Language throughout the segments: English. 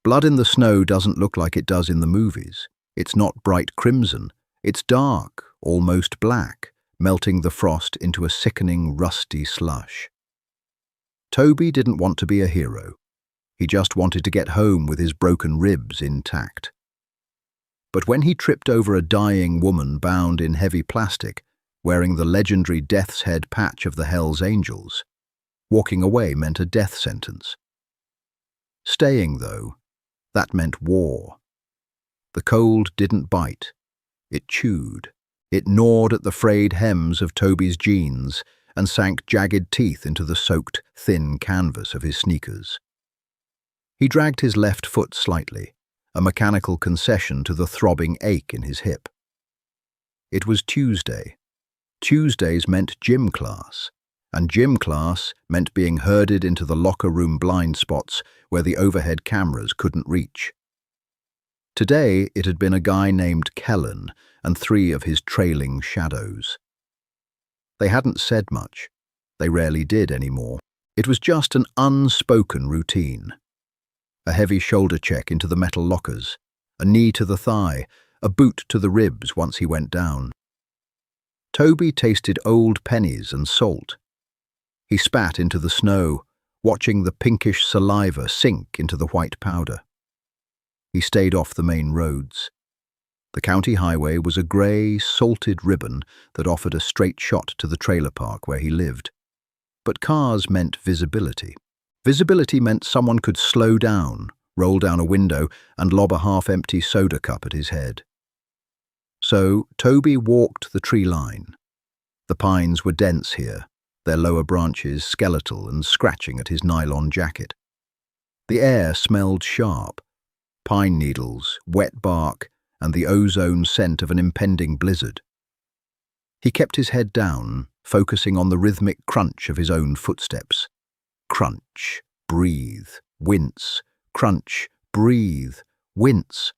Blood in the snow doesn't look like it does in the movies. It's not bright crimson. It's dark, almost black, melting the frost into a sickening, rusty slush. Toby didn't want to be a hero. He just wanted to get home with his broken ribs intact. But when he tripped over a dying woman bound in heavy plastic, wearing the legendary death's head patch of the Hells Angels, walking away meant a death sentence. Staying, though, that meant war. The cold didn't bite. It chewed. It gnawed at the frayed hems of Toby's jeans and sank jagged teeth into the soaked, thin canvas of his sneakers. He dragged his left foot slightly, a mechanical concession to the throbbing ache in his hip. It was Tuesday. Tuesdays meant gym class, and gym class meant being herded into the locker room blind spots where the overhead cameras couldn't reach. Today it had been a guy named Kellen and 3 of his trailing shadows. They hadn't said much. They rarely did anymore. It was just an unspoken routine. A heavy shoulder check into the metal lockers, a knee to the thigh, a boot to the ribs once he went down. Toby tasted old pennies and salt. He spat into the snow, watching the pinkish saliva sink into the white powder. He stayed off the main roads. The county highway was a grey, salted ribbon that offered a straight shot to the trailer park where he lived. But cars meant visibility. Visibility meant someone could slow down, roll down a window, and lob a half-empty soda cup at his head. So Toby walked the tree line. The pines were dense here, their lower branches skeletal and scratching at his nylon jacket. The air smelled sharp. Pine needles, wet bark, and the ozone scent of an impending blizzard. He kept his head down, focusing on the rhythmic crunch of his own footsteps. Crunch, breathe, wince, crunch, breathe, wince.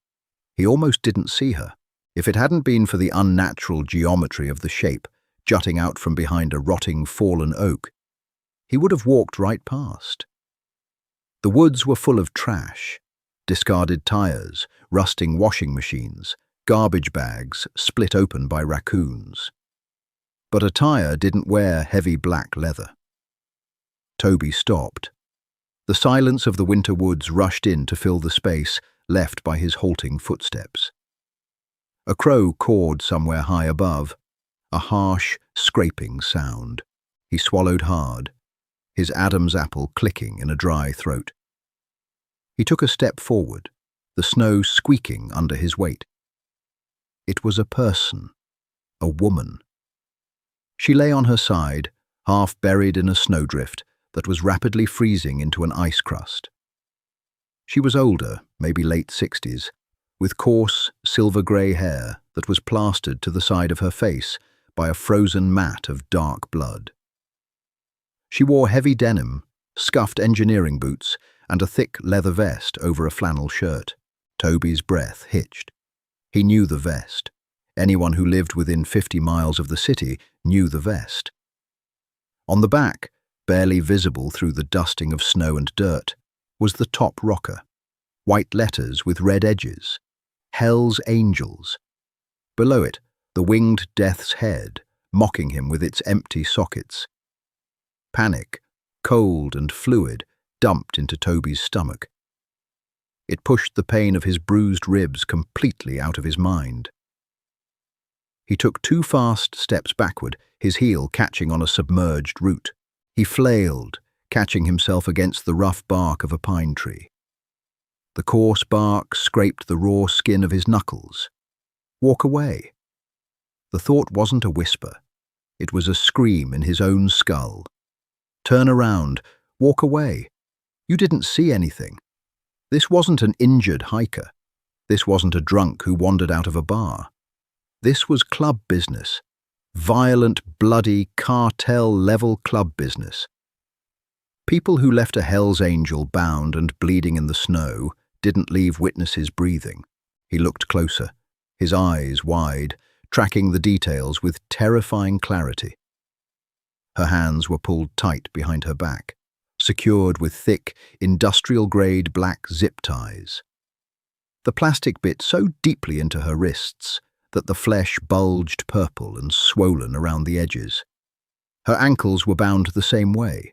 He almost didn't see her. If it hadn't been for the unnatural geometry of the shape jutting out from behind a rotting fallen oak, he would have walked right past. The woods were full of trash. Discarded tires, rusting washing machines, garbage bags split open by raccoons. But a tire didn't wear heavy black leather. Toby stopped. The silence of the winter woods rushed in to fill the space left by his halting footsteps. A crow cawed somewhere high above, a harsh, scraping sound. He swallowed hard, his Adam's apple clicking in a dry throat. He took a step forward, the snow squeaking under his weight. It was a person, a woman. She lay on her side, half buried in a snowdrift that was rapidly freezing into an ice crust. She was older, maybe late 60s, with coarse, silver-grey hair that was plastered to the side of her face by a frozen mat of dark blood. She wore heavy denim, scuffed engineering boots, and a thick leather vest over a flannel shirt. Toby's breath hitched. He knew the vest. Anyone who lived within 50 miles of the city knew the vest. On the back, barely visible through the dusting of snow and dirt, was the top rocker. White letters with red edges. Hell's Angels. Below it, the winged death's head, mocking him with its empty sockets. Panic, cold and fluid, dumped into Toby's stomach. It pushed the pain of his bruised ribs completely out of his mind. He took 2 fast steps backward, his heel catching on a submerged root. He flailed, catching himself against the rough bark of a pine tree. The coarse bark scraped the raw skin of his knuckles. Walk away. The thought wasn't a whisper. It was a scream in his own skull. Turn around. Walk away. You didn't see anything. This wasn't an injured hiker. This wasn't a drunk who wandered out of a bar. This was club business. Violent, bloody, cartel-level club business. People who left a Hell's Angel bound and bleeding in the snow didn't leave witnesses breathing. He looked closer, his eyes wide, tracking the details with terrifying clarity. Her hands were pulled tight behind her back. secured with thick, industrial-grade black zip ties. The plastic bit so deeply into her wrists that the flesh bulged purple and swollen around the edges. Her ankles were bound the same way.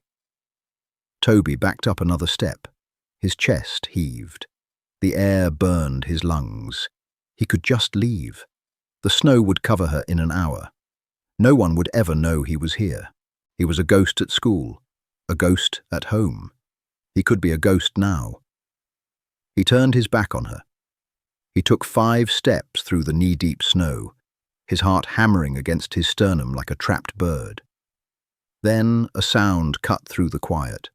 Toby backed up another step. His chest heaved. The air burned his lungs. He could just leave. The snow would cover her in an hour. No one would ever know he was here. He was a ghost at school, a ghost at home. He could be a ghost now. He turned his back on her. He took 5 steps through the knee-deep snow, his heart hammering against his sternum like a trapped bird. Then a sound cut through the quiet.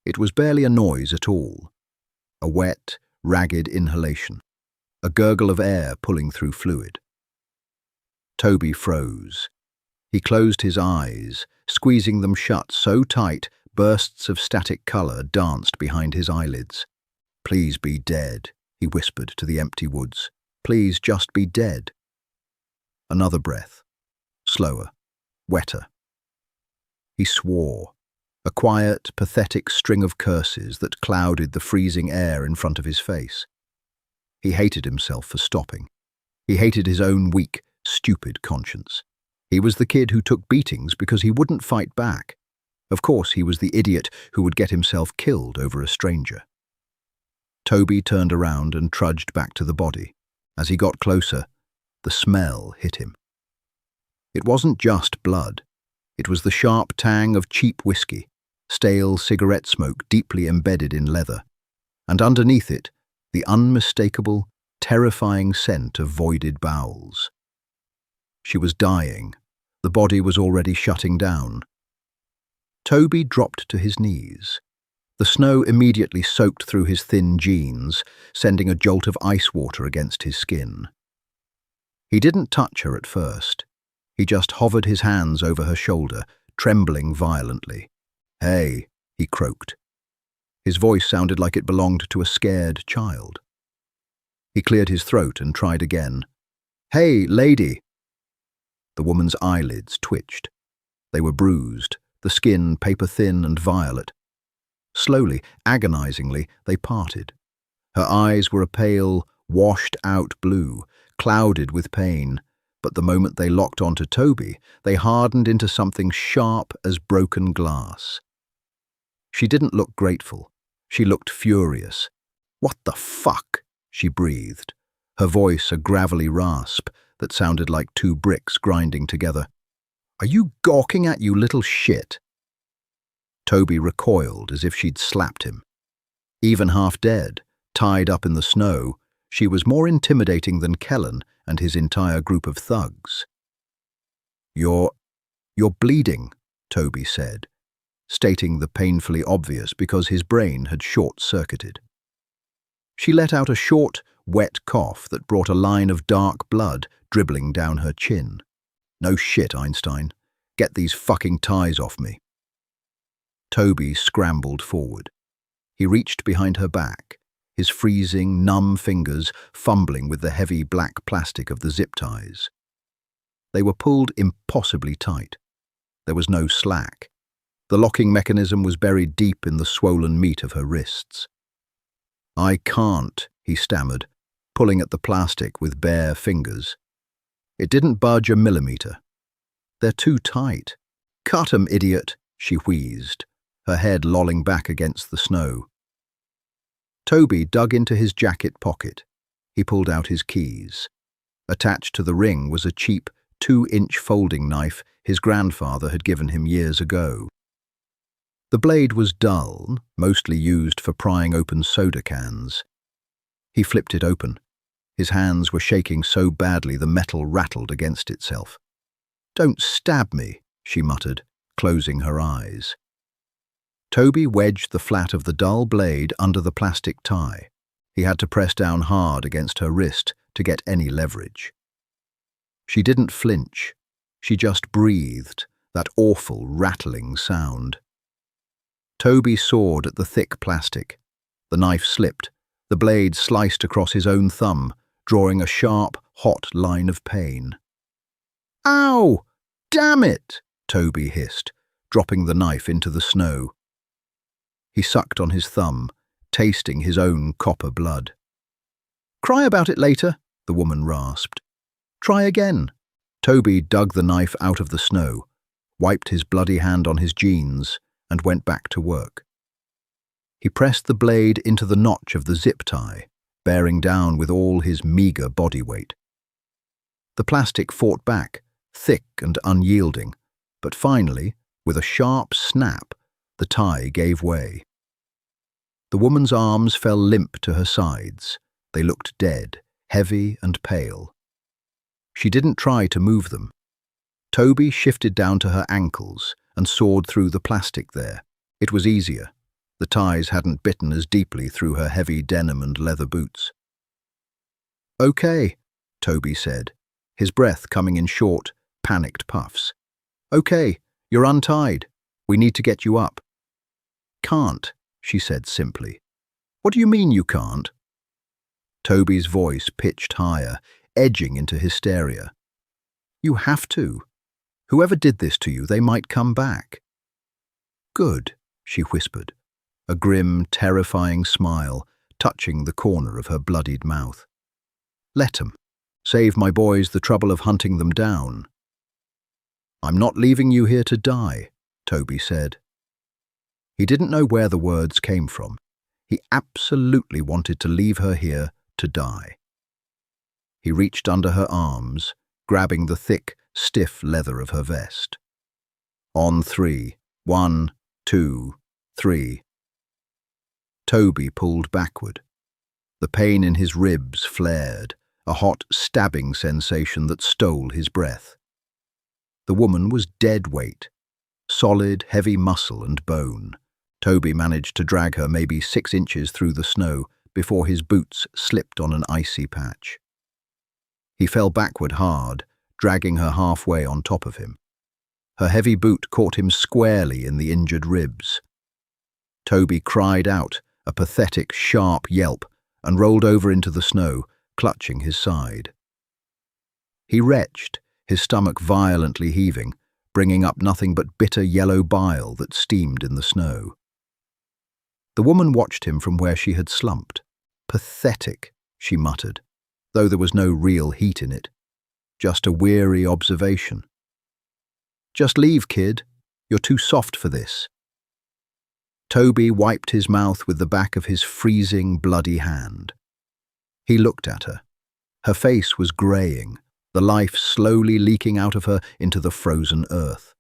It was barely a noise at all. A wet, ragged inhalation. A gurgle of air pulling through fluid. Toby froze. He closed his eyes, squeezing them shut so tight bursts of static colour danced behind his eyelids. "Please be dead," he whispered to the empty woods. "Please just be dead." Another breath. Slower. Wetter. He swore. A quiet, pathetic string of curses that clouded the freezing air in front of his face. He hated himself for stopping. He hated his own weak, stupid conscience. He was the kid who took beatings because he wouldn't fight back. Of course, he was the idiot who would get himself killed over a stranger. Toby turned around and trudged back to the body. As he got closer, the smell hit him. It wasn't just blood. It was the sharp tang of cheap whiskey, stale cigarette smoke deeply embedded in leather, and underneath it, the unmistakable, terrifying scent of voided bowels. She was dying. The body was already shutting down. Toby dropped to his knees. The snow immediately soaked through his thin jeans, sending a jolt of ice water against his skin. He didn't touch her at first. He just hovered his hands over her shoulder, trembling violently. "Hey," he croaked. His voice sounded like it belonged to a scared child. He cleared his throat and tried again. "Hey, lady." The woman's eyelids twitched. They were bruised, the skin paper-thin and violet. Slowly, agonizingly, they parted. Her eyes were a pale, washed-out blue, clouded with pain, but the moment they locked onto Toby, they hardened into something sharp as broken glass. She didn't look grateful. She looked furious. "What the fuck?" she breathed, her voice a gravelly rasp that sounded like 2 bricks grinding together. "Are you gawking at, you little shit?" Toby recoiled as if she'd slapped him. Even half dead, tied up in the snow, she was more intimidating than Kellen and his entire group of thugs. You're bleeding," Toby said, stating the painfully obvious because his brain had short-circuited. She let out a short, wet cough that brought a line of dark blood dribbling down her chin. "No shit, Einstein. Get these fucking ties off me." Toby scrambled forward. He reached behind her back, his freezing, numb fingers fumbling with the heavy black plastic of the zip ties. They were pulled impossibly tight. There was no slack. The locking mechanism was buried deep in the swollen meat of her wrists. "I can't," he stammered, pulling at the plastic with bare fingers. It didn't budge a millimeter. "They're too tight." "Cut 'em, idiot," she wheezed, her head lolling back against the snow. Toby dug into his jacket pocket. He pulled out his keys. Attached to the ring was a cheap 2-inch folding knife his grandfather had given him years ago. The blade was dull, mostly used for prying open soda cans. He flipped it open. His hands were shaking so badly the metal rattled against itself. "Don't stab me," she muttered, closing her eyes. Toby wedged the flat of the dull blade under the plastic tie. He had to press down hard against her wrist to get any leverage. She didn't flinch. She just breathed, that awful rattling sound. Toby sawed at the thick plastic. The knife slipped. The blade sliced across his own thumb, drawing a sharp, hot line of pain. "Ow! Damn it!" Toby hissed, dropping the knife into the snow. He sucked on his thumb, tasting his own copper blood. "Cry about it later," the woman rasped. "Try again." Toby dug the knife out of the snow, wiped his bloody hand on his jeans, and went back to work. He pressed the blade into the notch of the zip tie, bearing down with all his meagre body weight. The plastic fought back, thick and unyielding, but finally, with a sharp snap, the tie gave way. The woman's arms fell limp to her sides. They looked dead, heavy and pale. She didn't try to move them. Toby shifted down to her ankles and sawed through the plastic there. It was easier. The ties hadn't bitten as deeply through her heavy denim and leather boots. "Okay," Toby said, his breath coming in short, panicked puffs. "Okay, you're untied. We need to get you up." "Can't," she said simply. "What do you mean you can't?" Toby's voice pitched higher, edging into hysteria. "You have to. Whoever did this to you, they might come back." "Good," she whispered, a grim, terrifying smile touching the corner of her bloodied mouth. "Let 'em. Save my boys the trouble of hunting them down." "I'm not leaving you here to die," Toby said. He didn't know where the words came from. He absolutely wanted to leave her here to die. He reached under her arms, grabbing the thick, stiff leather of her vest. "On 3. 1, 2, 3. Toby pulled backward. The pain in his ribs flared, a hot, stabbing sensation that stole his breath. The woman was dead weight, solid, heavy muscle and bone. Toby managed to drag her maybe 6 inches through the snow before his boots slipped on an icy patch. He fell backward hard, dragging her halfway on top of him. Her heavy boot caught him squarely in the injured ribs. Toby cried out, a pathetic, sharp yelp, and rolled over into the snow, clutching his side. He retched, his stomach violently heaving, bringing up nothing but bitter yellow bile that steamed in the snow. The woman watched him from where she had slumped. "Pathetic," she muttered, though there was no real heat in it. Just a weary observation. "Just leave, kid. You're too soft for this." Toby wiped his mouth with the back of his freezing, bloody hand. He looked at her. Her face was greying, the life slowly leaking out of her into the frozen earth.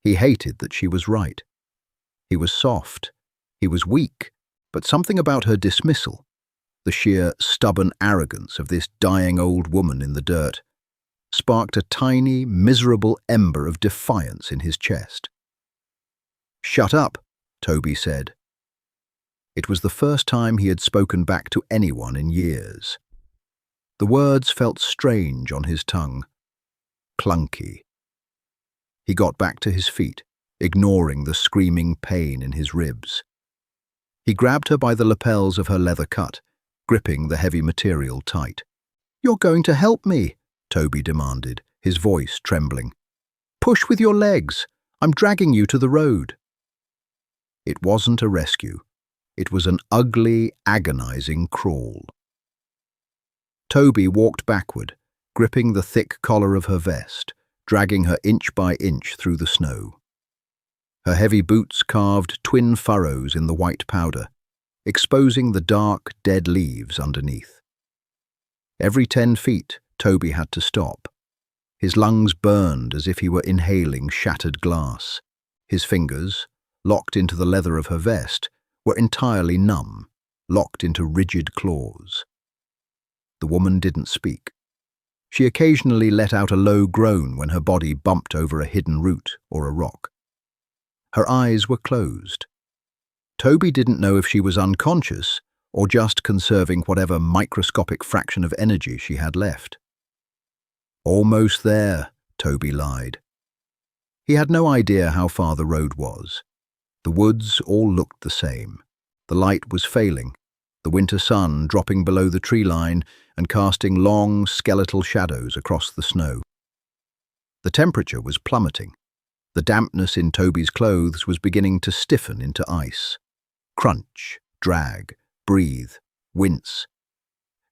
He hated that she was right. He was soft. He was weak, but something about her dismissal, the sheer stubborn arrogance of this dying old woman in the dirt, sparked a tiny, miserable ember of defiance in his chest. "Shut up," Toby said. It was the first time he had spoken back to anyone in years. The words felt strange on his tongue, clunky. He got back to his feet, ignoring the screaming pain in his ribs. He grabbed her by the lapels of her leather cut, gripping the heavy material tight. "You're going to help me," Toby demanded, his voice trembling. "Push with your legs. I'm dragging you to the road." It wasn't a rescue. It was an ugly, agonizing crawl. Toby walked backward, gripping the thick collar of her vest, dragging her inch by inch through the snow. Her heavy boots carved twin furrows in the white powder, exposing the dark, dead leaves underneath. Every 10 feet, Toby had to stop. His lungs burned as if he were inhaling shattered glass. His fingers, locked into the leather of her vest, were entirely numb, locked into rigid claws. The woman didn't speak. She occasionally let out a low groan when her body bumped over a hidden root or a rock. Her eyes were closed. Toby didn't know if she was unconscious or just conserving whatever microscopic fraction of energy she had left. "Almost there," Toby lied. He had no idea how far the road was. The woods all looked the same. The light was failing, the winter sun dropping below the tree line and casting long, skeletal shadows across the snow. The temperature was plummeting. The dampness in Toby's clothes was beginning to stiffen into ice. Crunch, drag, breathe, wince.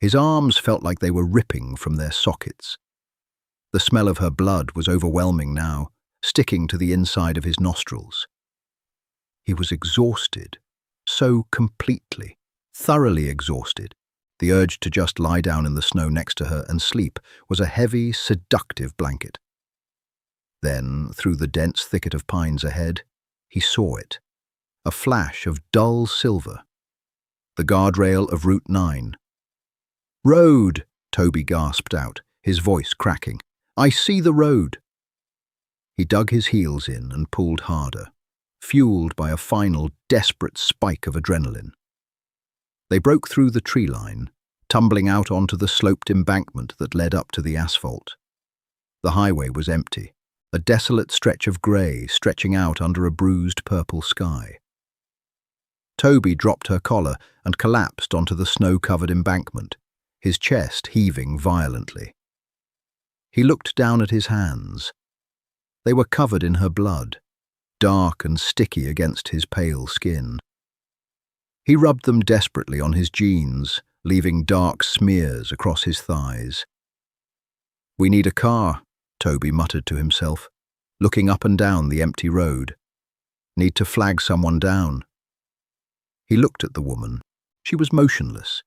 His arms felt like they were ripping from their sockets. The smell of her blood was overwhelming now, sticking to the inside of his nostrils. He was exhausted, so completely, thoroughly exhausted. The urge to just lie down in the snow next to her and sleep was a heavy, seductive blanket. Then, through the dense thicket of pines ahead, he saw it. A flash of dull silver. The guardrail of Route 9. "Road!" Toby gasped out, his voice cracking. "I see the road!" He dug his heels in and pulled harder, fueled by a final, desperate spike of adrenaline. They broke through the tree line, tumbling out onto the sloped embankment that led up to the asphalt. The highway was empty, a desolate stretch of grey stretching out under a bruised purple sky. Toby dropped her collar and collapsed onto the snow-covered embankment, his chest heaving violently. He looked down at his hands. They were covered in her blood, dark and sticky against his pale skin. He rubbed them desperately on his jeans, leaving dark smears across his thighs. "We need a car," Toby muttered to himself, looking up and down the empty road. "Need to flag someone down." He looked at the woman. She was motionless.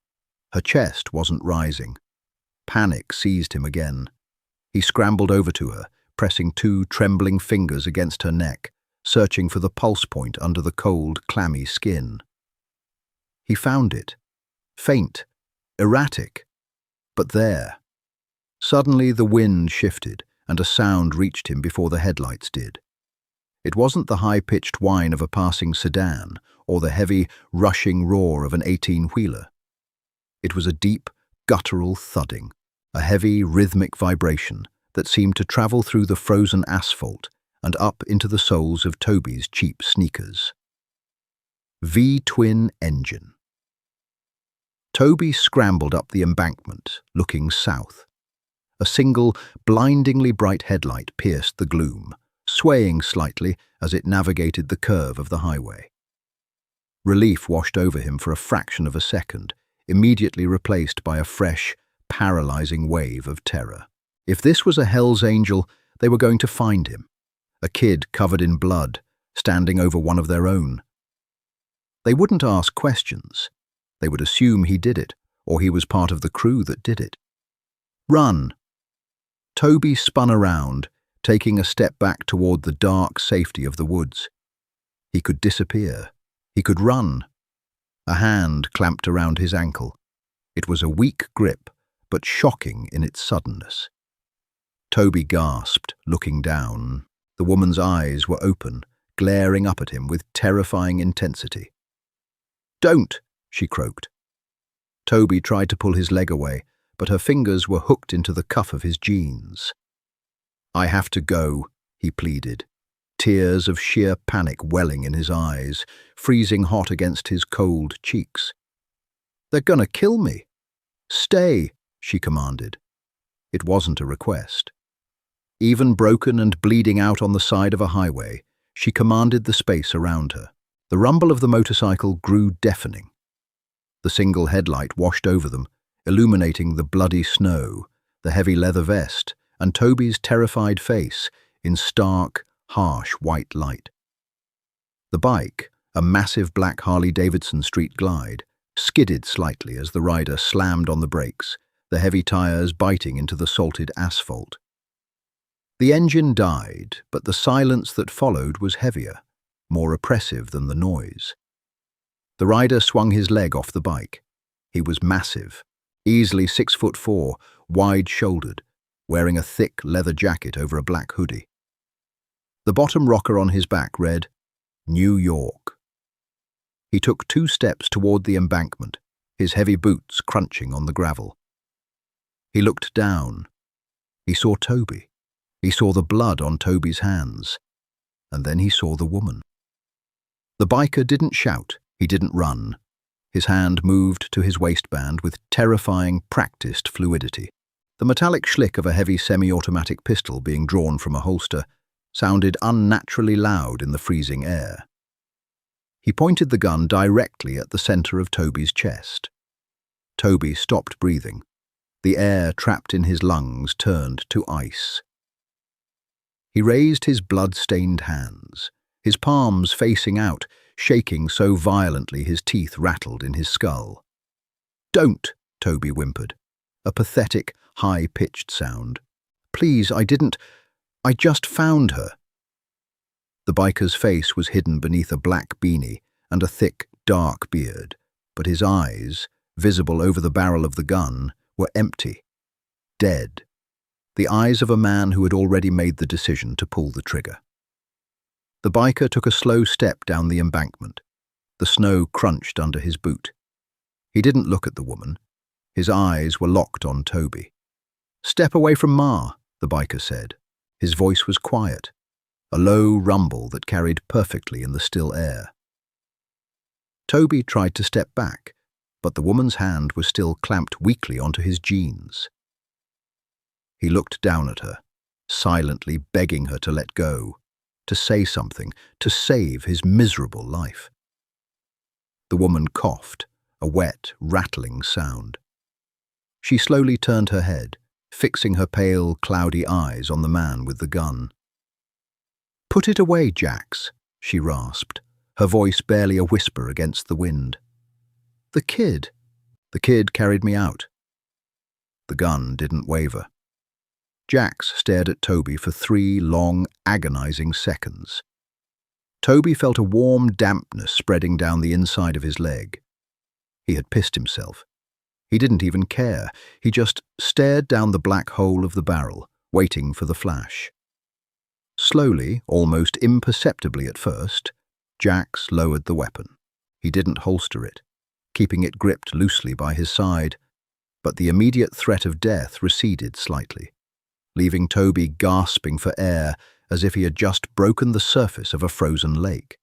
Her chest wasn't rising. Panic seized him again. He scrambled over to her, pressing two trembling fingers against her neck, searching for the pulse point under the cold, clammy skin. He found it. Faint, erratic, but there. Suddenly the wind shifted, and a sound reached him before the headlights did. It wasn't the high-pitched whine of a passing sedan, or the heavy, rushing roar of an 18-wheeler. It was a deep, guttural thudding, a heavy, rhythmic vibration that seemed to travel through the frozen asphalt and up into the soles of Toby's cheap sneakers. V-twin engine. Toby scrambled up the embankment, looking south. A single, blindingly bright headlight pierced the gloom, swaying slightly as it navigated the curve of the highway. Relief washed over him for a fraction of a second, immediately replaced by a fresh, paralyzing wave of terror. If this was a Hell's Angel, they were going to find him. A kid covered in blood, standing over one of their own. They wouldn't ask questions. They would assume he did it, or he was part of the crew that did it. "Run!" Toby spun around, taking a step back toward the dark safety of the woods. He could disappear. He could run. A hand clamped around his ankle. It was a weak grip, but shocking in its suddenness. Toby gasped, looking down. The woman's eyes were open, glaring up at him with terrifying intensity. "Don't!" she croaked. Toby tried to pull his leg away, but her fingers were hooked into the cuff of his jeans. "I have to go," he pleaded, tears of sheer panic welling in his eyes, freezing hot against his cold cheeks. "They're gonna kill me." "Stay," she commanded. It wasn't a request. Even broken and bleeding out on the side of a highway, she commanded the space around her. The rumble of the motorcycle grew deafening. The single headlight washed over them, illuminating the bloody snow, the heavy leather vest, and Toby's terrified face in stark, harsh white light. The bike, a massive black Harley-Davidson Street Glide, skidded slightly as the rider slammed on the brakes, the heavy tires biting into the salted asphalt. The engine died, but the silence that followed was heavier, more oppressive than the noise. The rider swung his leg off the bike. He was massive, easily 6'4", wide-shouldered, wearing a thick leather jacket over a black hoodie. The bottom rocker on his back read, "New York." He took 2 steps toward the embankment, his heavy boots crunching on the gravel. He looked down. He saw Toby. He saw the blood on Toby's hands. And then he saw the woman. The biker didn't shout. He didn't run. His hand moved to his waistband with terrifying, practiced fluidity. The metallic schlick of a heavy semi-automatic pistol being drawn from a holster, sounded unnaturally loud in the freezing air. He pointed the gun directly at the center of Toby's chest. Toby stopped breathing. The air trapped in his lungs turned to ice. He raised his blood-stained hands, his palms facing out, shaking so violently his teeth rattled in his skull. "Don't," Toby whimpered, a pathetic, high-pitched sound. "Please, I just found her." The biker's face was hidden beneath a black beanie and a thick, dark beard, but his eyes, visible over the barrel of the gun, were empty, dead. The eyes of a man who had already made the decision to pull the trigger. The biker took a slow step down the embankment. The snow crunched under his boot. He didn't look at the woman. His eyes were locked on Toby. "Step away from Ma," the biker said. His voice was quiet, a low rumble that carried perfectly in the still air. Toby tried to step back, but the woman's hand was still clamped weakly onto his jeans. He looked down at her, silently begging her to let go, to say something, to save his miserable life. The woman coughed, a wet, rattling sound. She slowly turned her head, fixing her pale, cloudy eyes on the man with the gun. "Put it away, Jax," she rasped, her voice barely a whisper against the wind. The kid carried me out." The gun didn't waver. Jax stared at Toby for 3 long, agonizing seconds. Toby felt a warm dampness spreading down the inside of his leg. He had pissed himself. He didn't even care. He just stared down the black hole of the barrel, waiting for the flash. Slowly, almost imperceptibly at first, Jax lowered the weapon. He didn't holster it, keeping it gripped loosely by his side, but the immediate threat of death receded slightly, leaving Toby gasping for air as if he had just broken the surface of a frozen lake.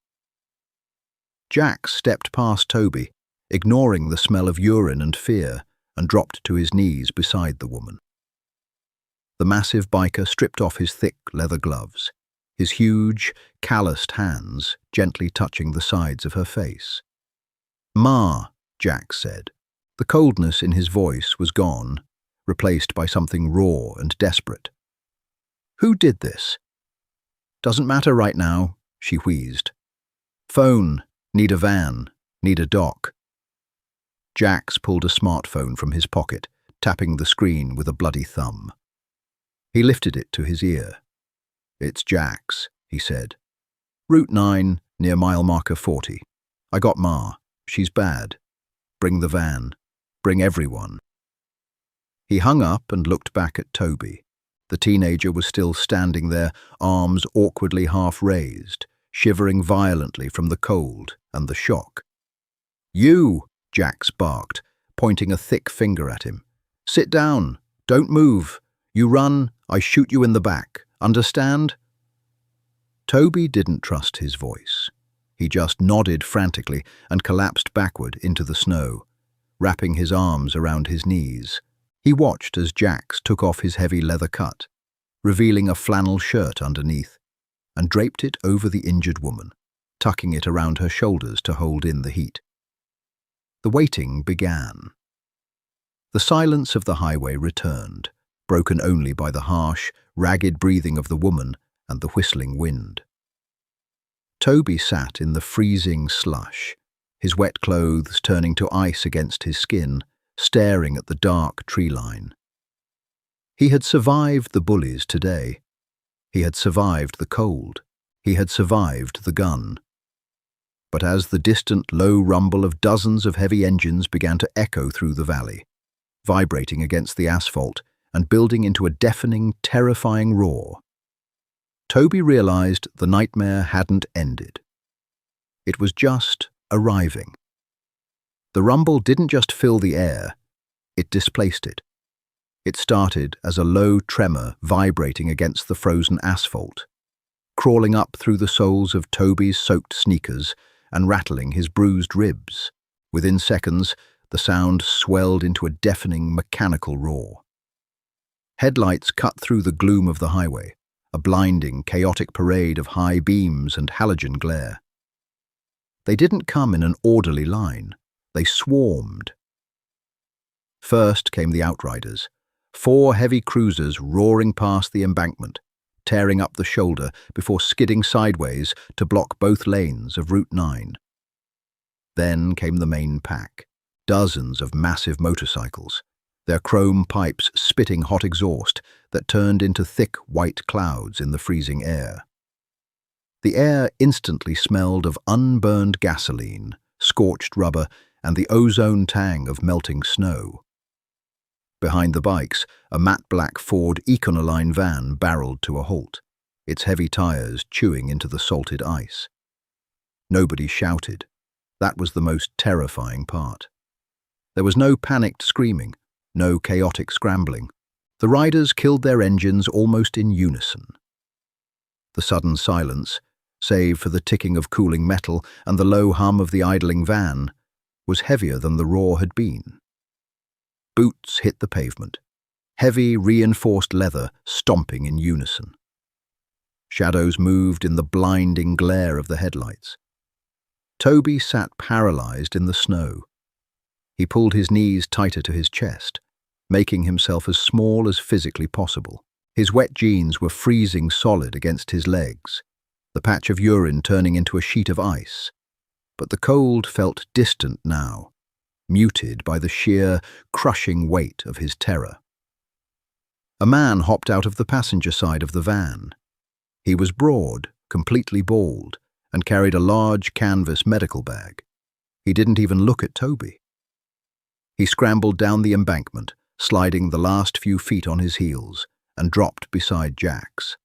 Jax stepped past Toby, ignoring the smell of urine and fear, and dropped to his knees beside the woman. The massive biker stripped off his thick leather gloves, his huge, calloused hands gently touching the sides of her face. "Ma," Jax said. The coldness in his voice was gone, replaced by something raw and desperate. "Who did this?" "Doesn't matter right now," she wheezed. "Phone, need a van, need a dock." Jax pulled a smartphone from his pocket, tapping the screen with a bloody thumb. He lifted it to his ear. "It's Jax," he said. "Route 9, near mile marker 40. I got Ma. She's bad. Bring the van. Bring everyone." He hung up and looked back at Toby. The teenager was still standing there, arms awkwardly half raised, shivering violently from the cold and the shock. "You!" Jax barked, pointing a thick finger at him. "Sit down. Don't move. You run, I shoot you in the back. Understand?" Toby didn't trust his voice. He just nodded frantically and collapsed backward into the snow, wrapping his arms around his knees. He watched as Jax took off his heavy leather cut, revealing a flannel shirt underneath, and draped it over the injured woman, tucking it around her shoulders to hold in the heat. The waiting began. The silence of the highway returned, broken only by the harsh, ragged breathing of the woman and the whistling wind. Toby sat in the freezing slush, his wet clothes turning to ice against his skin, staring at the dark tree line. He had survived the bullies today. He had survived the cold. He had survived the gun. But as the distant low rumble of dozens of heavy engines began to echo through the valley, vibrating against the asphalt and building into a deafening, terrifying roar, Toby realized the nightmare hadn't ended. It was just arriving. The rumble didn't just fill the air, it displaced it. It started as a low tremor vibrating against the frozen asphalt, crawling up through the soles of Toby's soaked sneakers and rattling his bruised ribs. Within seconds, the sound swelled into a deafening mechanical roar. Headlights cut through the gloom of the highway, a blinding, chaotic parade of high beams and halogen glare. They didn't come in an orderly line. They swarmed. First came the outriders, 4 heavy cruisers roaring past the embankment, tearing up the shoulder before skidding sideways to block both lanes of Route 9. Then came the main pack, dozens of massive motorcycles, their chrome pipes spitting hot exhaust that turned into thick white clouds in the freezing air. The air instantly smelled of unburned gasoline, scorched rubber, and the ozone tang of melting snow. Behind the bikes, a matte black Ford Econoline van barreled to a halt, its heavy tires chewing into the salted ice. Nobody shouted. That was the most terrifying part. There was no panicked screaming, no chaotic scrambling. The riders killed their engines almost in unison. The sudden silence, save for the ticking of cooling metal and the low hum of the idling van, was heavier than the roar had been. Boots hit the pavement, heavy reinforced leather stomping in unison. Shadows moved in the blinding glare of the headlights. Toby sat paralyzed in the snow. He pulled his knees tighter to his chest, making himself as small as physically possible. His wet jeans were freezing solid against his legs, the patch of urine turning into a sheet of ice. But the cold felt distant now, muted by the sheer, crushing weight of his terror. A man hopped out of the passenger side of the van. He was broad, completely bald, and carried a large canvas medical bag. He didn't even look at Toby. He scrambled down the embankment, sliding the last few feet on his heels, and dropped beside Jax.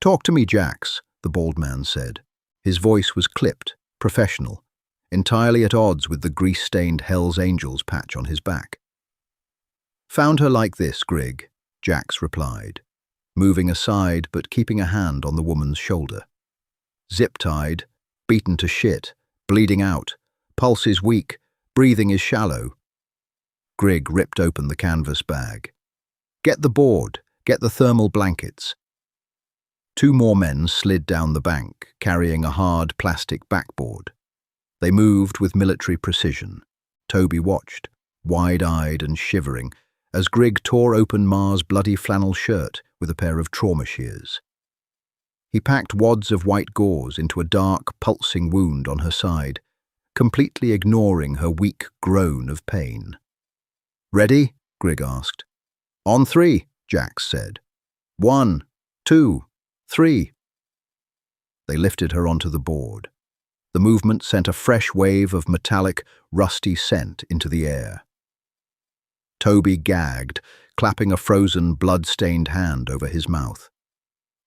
"Talk to me, Jax," the bald man said. His voice was clipped, professional, entirely at odds with the grease-stained Hell's Angels patch on his back. "Found her like this, Grigg," Jax replied, moving aside but keeping a hand on the woman's shoulder. "Zip-tied, beaten to shit, bleeding out, pulse is weak, breathing is shallow." Grigg ripped open the canvas bag. "Get the board, get the thermal blankets." 2 more men slid down the bank, carrying a hard plastic backboard. They moved with military precision. Toby watched, wide-eyed and shivering, as Grigg tore open Ma's bloody flannel shirt with a pair of trauma shears. He packed wads of white gauze into a dark, pulsing wound on her side, completely ignoring her weak groan of pain. "Ready?" Grigg asked. "On 3, Jax said. 1, 2, 3. They lifted her onto the board. The movement sent a fresh wave of metallic, rusty scent into the air. Toby gagged, clapping a frozen, blood-stained hand over his mouth.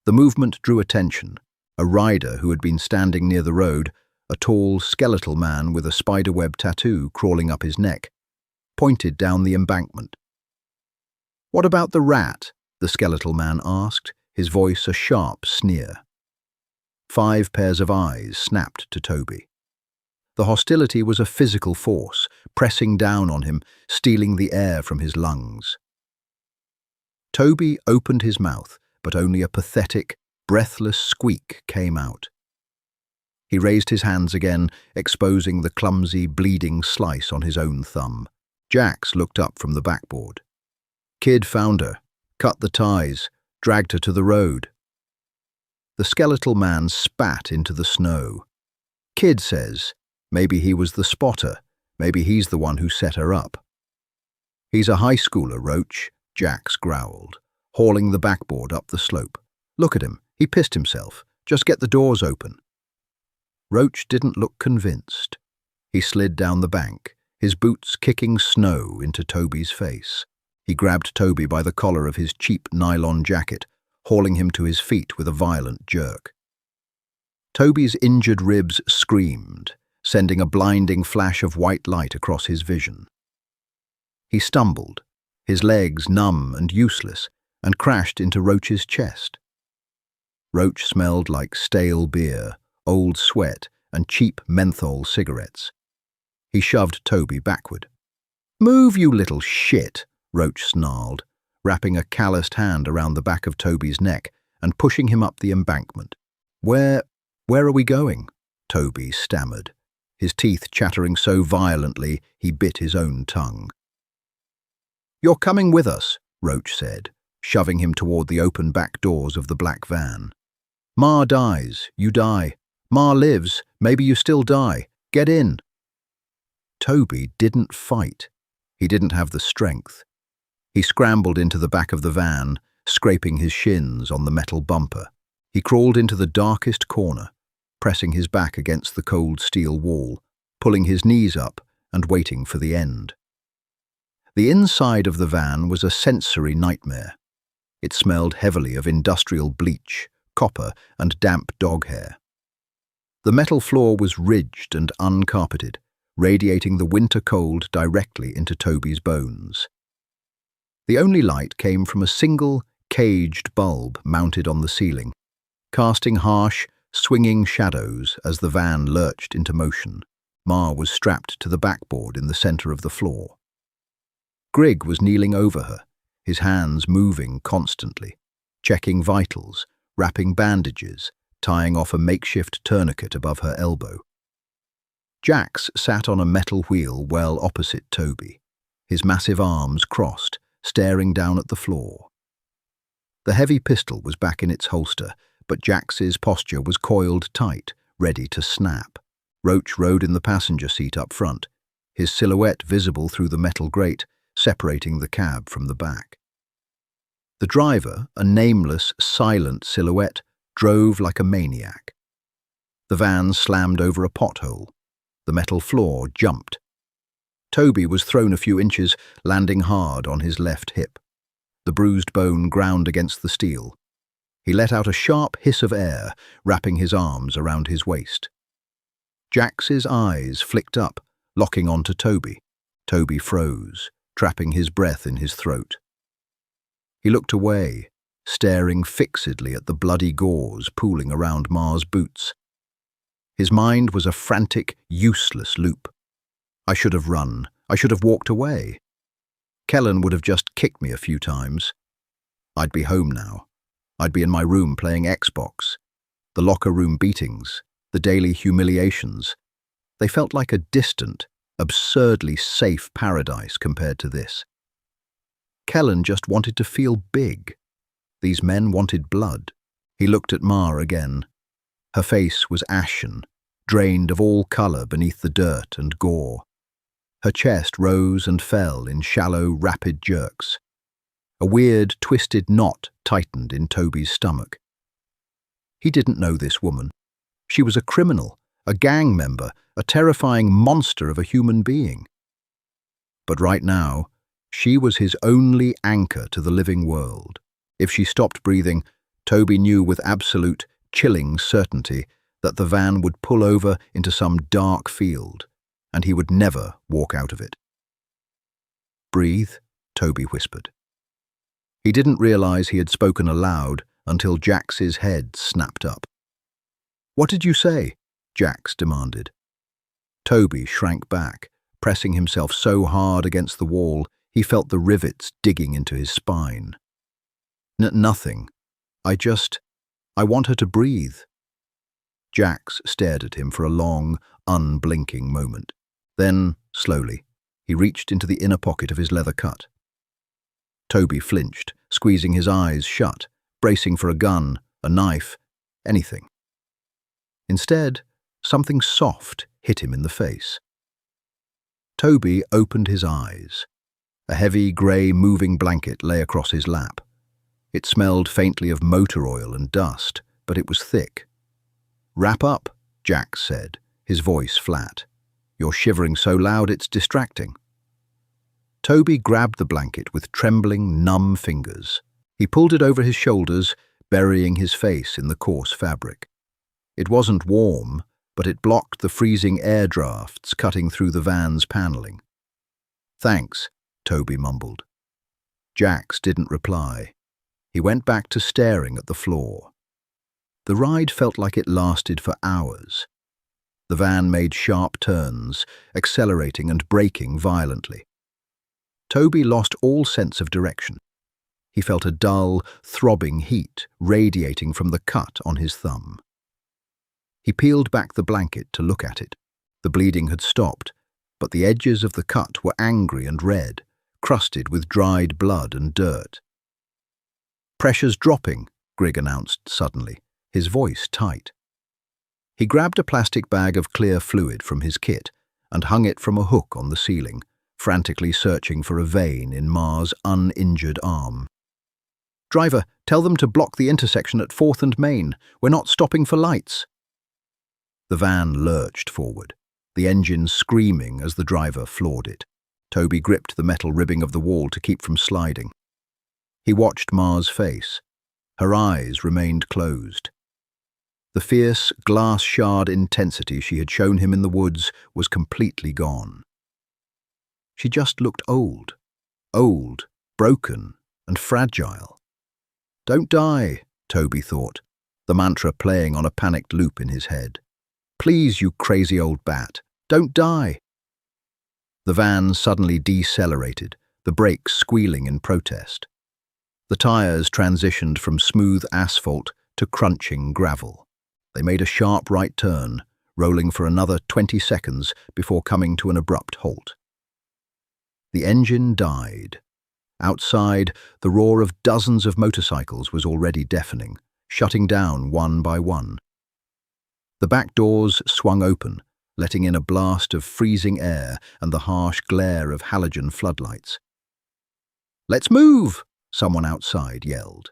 The movement drew attention. A rider who had been standing near the road, a tall, skeletal man with a spiderweb tattoo crawling up his neck, pointed down the embankment. "What about the rat?" the skeletal man asked, his voice a sharp sneer. 5 pairs of eyes snapped to Toby. The hostility was a physical force, pressing down on him, stealing the air from his lungs. Toby opened his mouth, but only a pathetic, breathless squeak came out. He raised his hands again, exposing the clumsy, bleeding slice on his own thumb. Jax looked up from the backboard. "Kid found her, cut the ties, dragged her to the road." The skeletal man spat into the snow. "Kid says, maybe he was the spotter, maybe he's the one who set her up." "He's a high schooler, Roach," Jax growled, hauling the backboard up the slope. "Look at him, he pissed himself. Just get the doors open." Roach didn't look convinced. He slid down the bank, his boots kicking snow into Toby's face. He grabbed Toby by the collar of his cheap nylon jacket, hauling him to his feet with a violent jerk. Toby's injured ribs screamed, sending a blinding flash of white light across his vision. He stumbled, his legs numb and useless, and crashed into Roach's chest. Roach smelled like stale beer, old sweat, and cheap menthol cigarettes. He shoved Toby backward. "Move, you little shit," Roach snarled, wrapping a calloused hand around the back of Toby's neck and pushing him up the embankment. Where are we going?" Toby stammered, his teeth chattering so violently he bit his own tongue. "You're coming with us," Roach said, shoving him toward the open back doors of the black van. "Ma dies, you die. Ma lives, maybe you still die. Get in." Toby didn't fight. He didn't have the strength. He scrambled into the back of the van, scraping his shins on the metal bumper. He crawled into the darkest corner, pressing his back against the cold steel wall, pulling his knees up and waiting for the end. The inside of the van was a sensory nightmare. It smelled heavily of industrial bleach, copper, and damp dog hair. The metal floor was ridged and uncarpeted, radiating the winter cold directly into Toby's bones. The only light came from a single, caged bulb mounted on the ceiling, casting harsh, swinging shadows as the van lurched into motion. Ma was strapped to the backboard in the center of the floor. Grigg was kneeling over her, his hands moving constantly, checking vitals, wrapping bandages, tying off a makeshift tourniquet above her elbow. Jax sat on a metal wheel well opposite Toby, his massive arms crossed, staring down at the floor. The heavy pistol was back in its holster, but Jax's posture was coiled tight, ready to snap. Roach rode in the passenger seat up front, his silhouette visible through the metal grate, separating the cab from the back. The driver, a nameless, silent silhouette, drove like a maniac. The van slammed over a pothole. The metal floor jumped. Toby was thrown a few inches, landing hard on his left hip. The bruised bone ground against the steel. He let out a sharp hiss of air, wrapping his arms around his waist. Jax's eyes flicked up, locking onto Toby. Toby froze, trapping his breath in his throat. He looked away, staring fixedly at the bloody gauze pooling around Ma's boots. His mind was a frantic, useless loop. I should have run. I should have walked away. Kellen would have just kicked me a few times. I'd be home now. I'd be in my room playing Xbox. The locker room beatings, the daily humiliations. They felt like a distant, absurdly safe paradise compared to this. Kellen just wanted to feel big. These men wanted blood. He looked at Ma again. Her face was ashen, drained of all color beneath the dirt and gore. Her chest rose and fell in shallow, rapid jerks. A weird, twisted knot tightened in Toby's stomach. He didn't know this woman. She was a criminal, a gang member, a terrifying monster of a human being. But right now, she was his only anchor to the living world. If she stopped breathing, Toby knew with absolute, chilling certainty that the van would pull over into some dark field, and he would never walk out of it. "Breathe," Toby whispered. He didn't realize he had spoken aloud until Jax's head snapped up. "What did you say?" Jax demanded. Toby shrank back, pressing himself so hard against the wall he felt the rivets digging into his spine. Nothing. I want her to breathe." Jax stared at him for a long, unblinking moment. Then, slowly, he reached into the inner pocket of his leather cut. Toby flinched, squeezing his eyes shut, bracing for a gun, a knife, anything. Instead, something soft hit him in the face. Toby opened his eyes. A heavy, grey, moving blanket lay across his lap. It smelled faintly of motor oil and dust, but it was thick. "Wrap up," Jax said, his voice flat. "You're shivering so loud it's distracting." Toby grabbed the blanket with trembling, numb fingers. He pulled it over his shoulders, burying his face in the coarse fabric. It wasn't warm, but it blocked the freezing air drafts cutting through the van's paneling. "Thanks," Toby mumbled. Jax didn't reply. He went back to staring at the floor. The ride felt like it lasted for hours. The van made sharp turns, accelerating and braking violently. Toby lost all sense of direction. He felt a dull, throbbing heat radiating from the cut on his thumb. He peeled back the blanket to look at it. The bleeding had stopped, but the edges of the cut were angry and red, crusted with dried blood and dirt. "Pressure's dropping," Grigg announced suddenly, his voice tight. He grabbed a plastic bag of clear fluid from his kit and hung it from a hook on the ceiling, frantically searching for a vein in Ma's uninjured arm. "Driver, tell them to block the intersection at 4th and Main. We're not stopping for lights." The van lurched forward, the engine screaming as the driver floored it. Toby gripped the metal ribbing of the wall to keep from sliding. He watched Ma's face. Her eyes remained closed. The fierce, glass shard intensity she had shown him in the woods was completely gone. She just looked old, broken, and fragile. "Don't die," Toby thought, the mantra playing on a panicked loop in his head. "Please, you crazy old bat, don't die." The van suddenly decelerated, the brakes squealing in protest. The tires transitioned from smooth asphalt to crunching gravel. They made a sharp right turn, rolling for another 20 seconds before coming to an abrupt halt. The engine died. Outside, the roar of dozens of motorcycles was already deafening, shutting down one by one. The back doors swung open, letting in a blast of freezing air and the harsh glare of halogen floodlights. "Let's move!" someone outside yelled.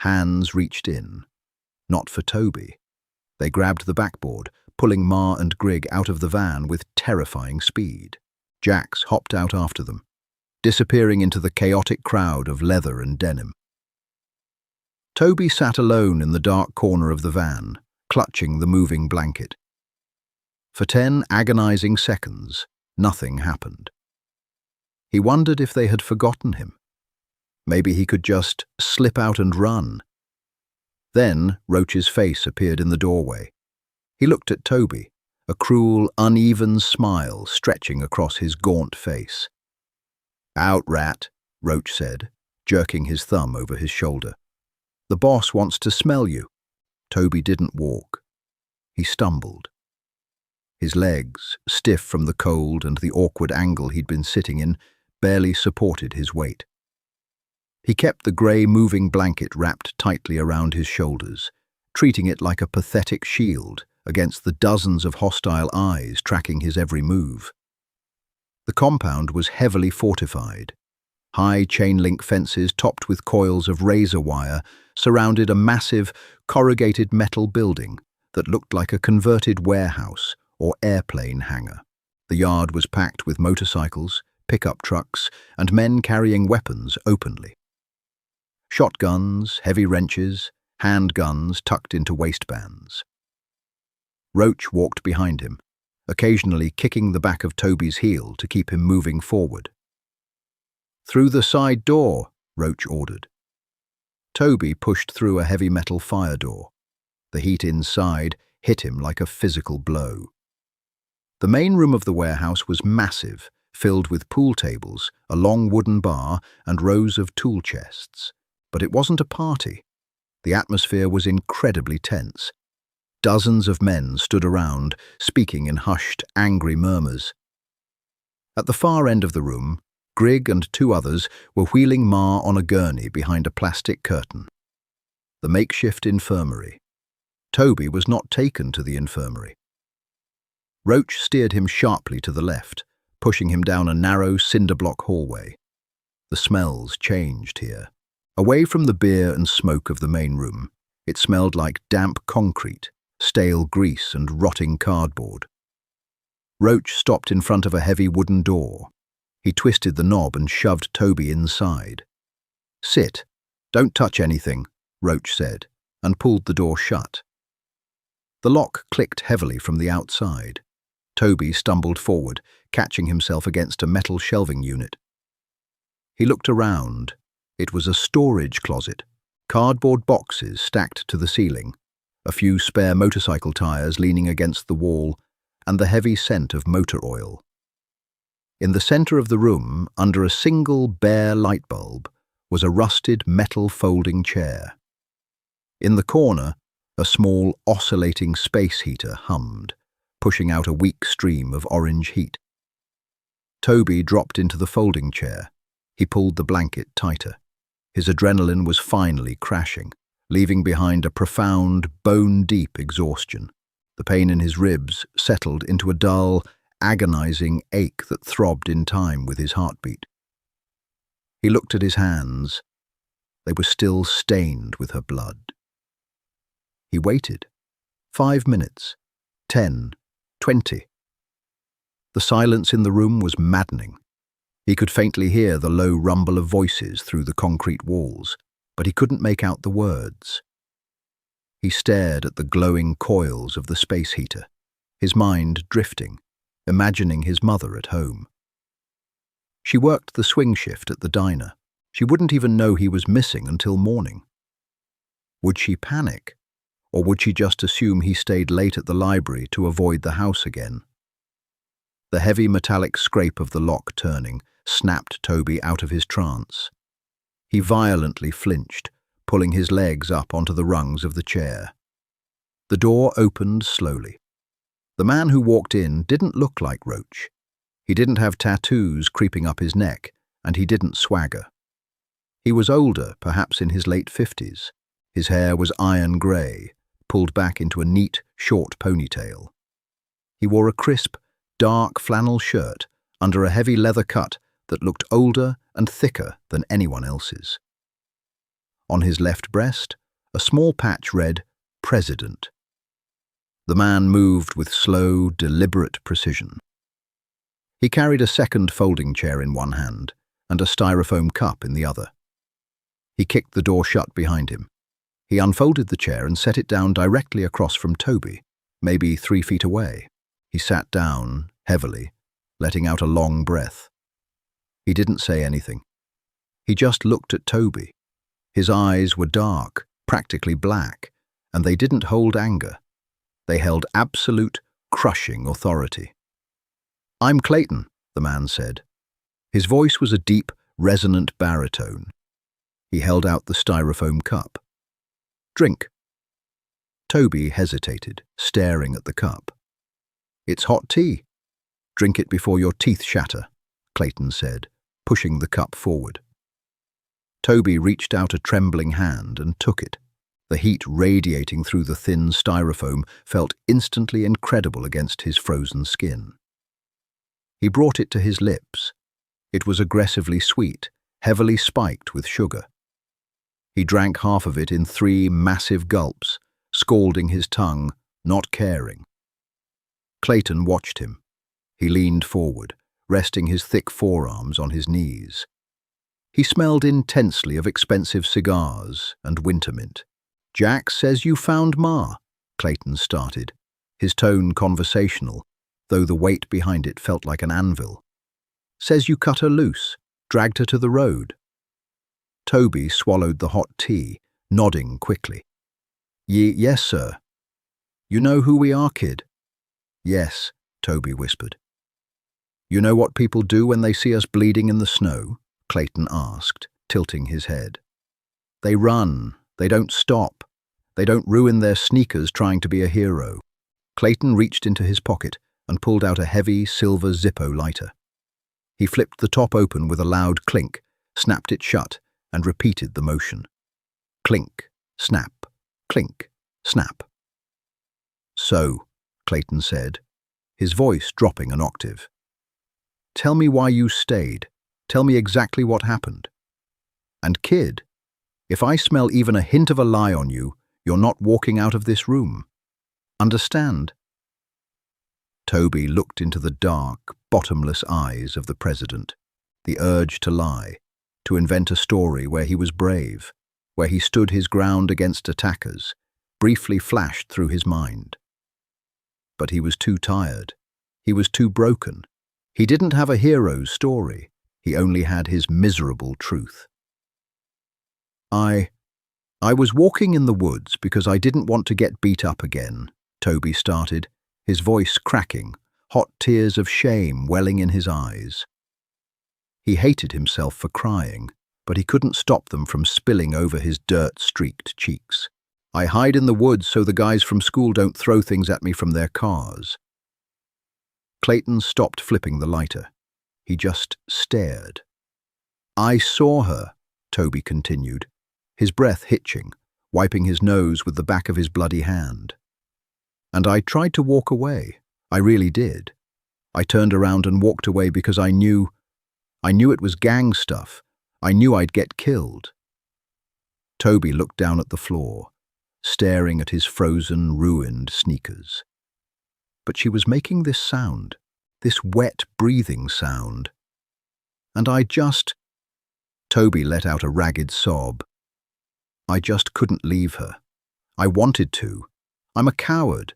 Hands reached in. Not for Toby. They grabbed the backboard, pulling Ma and Grigg out of the van with terrifying speed. Jax hopped out after them, disappearing into the chaotic crowd of leather and denim. Toby sat alone in the dark corner of the van, clutching the moving blanket. For 10 agonizing seconds, nothing happened. He wondered if they had forgotten him. Maybe he could just slip out and run. Then Roach's face appeared in the doorway. He looked at Toby, a cruel, uneven smile stretching across his gaunt face. "Out, rat," Roach said, jerking his thumb over his shoulder. "The boss wants to smell you." Toby didn't walk. He stumbled. His legs, stiff from the cold and the awkward angle he'd been sitting in, barely supported his weight. He kept the grey moving blanket wrapped tightly around his shoulders, treating it like a pathetic shield against the dozens of hostile eyes tracking his every move. The compound was heavily fortified. High chain-link fences topped with coils of razor wire surrounded a massive, corrugated metal building that looked like a converted warehouse or airplane hangar. The yard was packed with motorcycles, pickup trucks, and men carrying weapons openly. Shotguns, heavy wrenches, handguns tucked into waistbands. Roach walked behind him, occasionally kicking the back of Toby's heel to keep him moving forward. "Through the side door," Roach ordered. Toby pushed through a heavy metal fire door. The heat inside hit him like a physical blow. The main room of the warehouse was massive, filled with pool tables, a long wooden bar, and rows of tool chests. But it wasn't a party. The atmosphere was incredibly tense. Dozens of men stood around, speaking in hushed, angry murmurs. At the far end of the room, Grigg and 2 others were wheeling Ma on a gurney behind a plastic curtain. The makeshift infirmary. Toby was not taken to the infirmary. Roach steered him sharply to the left, pushing him down a narrow cinder-block hallway. The smells changed here. Away from the beer and smoke of the main room, it smelled like damp concrete, stale grease and rotting cardboard. Roach stopped in front of a heavy wooden door. He twisted the knob and shoved Toby inside. "Sit. Don't touch anything," Roach said, and pulled the door shut. The lock clicked heavily from the outside. Toby stumbled forward, catching himself against a metal shelving unit. He looked around. It was a storage closet, cardboard boxes stacked to the ceiling, a few spare motorcycle tires leaning against the wall, and the heavy scent of motor oil. In the center of the room, under a single bare light bulb, was a rusted metal folding chair. In the corner, a small oscillating space heater hummed, pushing out a weak stream of orange heat. Toby dropped into the folding chair. He pulled the blanket tighter. His adrenaline was finally crashing, leaving behind a profound, bone-deep exhaustion. The pain in his ribs settled into a dull, agonizing ache that throbbed in time with his heartbeat. He looked at his hands. They were still stained with her blood. He waited. 5 minutes. 10. 20. The silence in the room was maddening. He could faintly hear the low rumble of voices through the concrete walls, but he couldn't make out the words. He stared at the glowing coils of the space heater, his mind drifting, imagining his mother at home. She worked the swing shift at the diner. She wouldn't even know he was missing until morning. Would she panic, or would she just assume he stayed late at the library to avoid the house again? The heavy metallic scrape of the lock turning snapped Toby out of his trance. He violently flinched, pulling his legs up onto the rungs of the chair. The door opened slowly. The man who walked in didn't look like Roach. He didn't have tattoos creeping up his neck, and he didn't swagger. He was older, perhaps in his late 50s. His hair was iron grey, pulled back into a neat, short ponytail. He wore a crisp, dark flannel shirt under a heavy leather cut that looked older and thicker than anyone else's. On his left breast, a small patch read, "President." The man moved with slow, deliberate precision. He carried a second folding chair in one hand and a styrofoam cup in the other. He kicked the door shut behind him. He unfolded the chair and set it down directly across from Toby, maybe 3 feet away. He sat down, heavily, letting out a long breath. He didn't say anything. He just looked at Toby. His eyes were dark, practically black, and they didn't hold anger. They held absolute, crushing authority. "I'm Clayton," the man said. His voice was a deep, resonant baritone. He held out the styrofoam cup. "Drink." Toby hesitated, staring at the cup. "It's hot tea. Drink it before your teeth shatter," Clayton said, pushing the cup forward. Toby reached out a trembling hand and took it. The heat radiating through the thin styrofoam felt instantly incredible against his frozen skin. He brought it to his lips. It was aggressively sweet, heavily spiked with sugar. He drank half of it in 3 massive gulps, scalding his tongue, not caring. Clayton watched him. He leaned forward, resting his thick forearms on his knees. He smelled intensely of expensive cigars and winter mint. "Jack says you found Ma," Clayton started, his tone conversational, though the weight behind it felt like an anvil. "Says you cut her loose, dragged her to the road." Toby swallowed the hot tea, nodding quickly. Yes, sir." "You know who we are, kid?" "Yes," Toby whispered. "You know what people do when they see us bleeding in the snow?" Clayton asked, tilting his head. "They run. They don't stop. They don't ruin their sneakers trying to be a hero." Clayton reached into his pocket and pulled out a heavy silver Zippo lighter. He flipped the top open with a loud clink, snapped it shut, and repeated the motion. Clink, snap, clink, snap. "So," Clayton said, his voice dropping an octave. "Tell me why you stayed. Tell me exactly what happened. And kid, if I smell even a hint of a lie on you, you're not walking out of this room. Understand?" Toby looked into the dark, bottomless eyes of the president. The urge to lie, to invent a story where he was brave, where he stood his ground against attackers, briefly flashed through his mind. But he was too tired. He was too broken. He didn't have a hero's story. He only had his miserable truth. I was walking in the woods because I didn't want to get beat up again," Toby started, his voice cracking, hot tears of shame welling in his eyes. He hated himself for crying, but he couldn't stop them from spilling over his dirt-streaked cheeks. I hide in the woods so the guys from school don't throw things at me from their cars. Clayton stopped flipping the lighter. He just stared. I saw her, Toby continued, his breath hitching, wiping his nose with the back of his bloody hand. And I tried to walk away. I really did. I turned around and walked away because I knew it was gang stuff. I knew I'd get killed. Toby looked down at the floor, staring at his frozen, ruined sneakers. But she was making this sound, this wet breathing sound. And Toby let out a ragged sob. I just couldn't leave her. I wanted to. I'm a coward.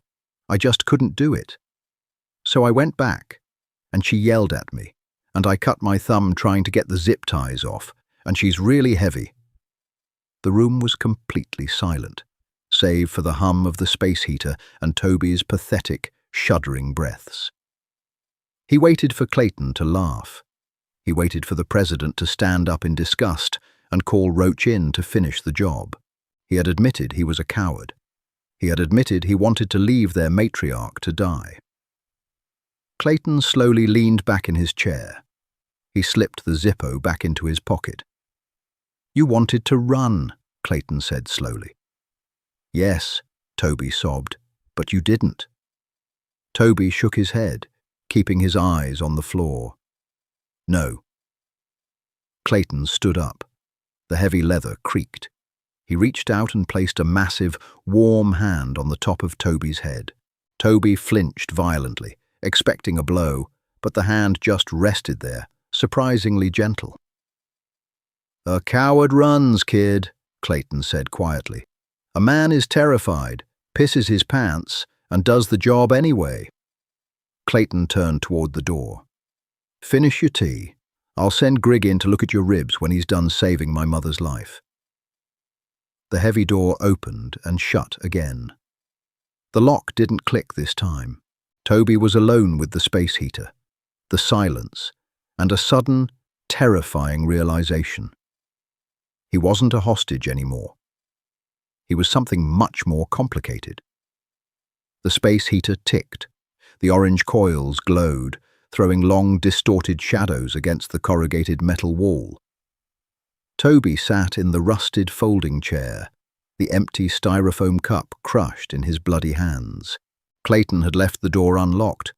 I just couldn't do it. So I went back, and she yelled at me, and I cut my thumb trying to get the zip ties off, and she's really heavy. The room was completely silent, save for the hum of the space heater and Toby's pathetic, shuddering breaths. He waited for Clayton to laugh. He waited for the president to stand up in disgust and call Roach in to finish the job. He had admitted he was a coward. He had admitted he wanted to leave their matriarch to die. Clayton slowly leaned back in his chair. He slipped the Zippo back into his pocket. "You wanted to run," Clayton said slowly. "Yes," Toby sobbed, "but you didn't." Toby shook his head, keeping his eyes on the floor. "No." Clayton stood up. The heavy leather creaked. He reached out and placed a massive, warm hand on the top of Toby's head. Toby flinched violently, expecting a blow, but the hand just rested there, surprisingly gentle. "A coward runs, kid," Clayton said quietly. "A man is terrified, pisses his pants, and does the job anyway." Clayton turned toward the door. "Finish your tea. I'll send Grigg in to look at your ribs when he's done saving my mother's life." The heavy door opened and shut again. The lock didn't click this time. Toby was alone with the space heater, the silence, and a sudden, terrifying realization. He wasn't a hostage anymore. He was something much more complicated. The space heater ticked. The orange coils glowed, throwing long, distorted shadows against the corrugated metal wall. Toby sat in the rusted folding chair, the empty styrofoam cup crushed in his bloody hands. Clayton had left the door unlocked,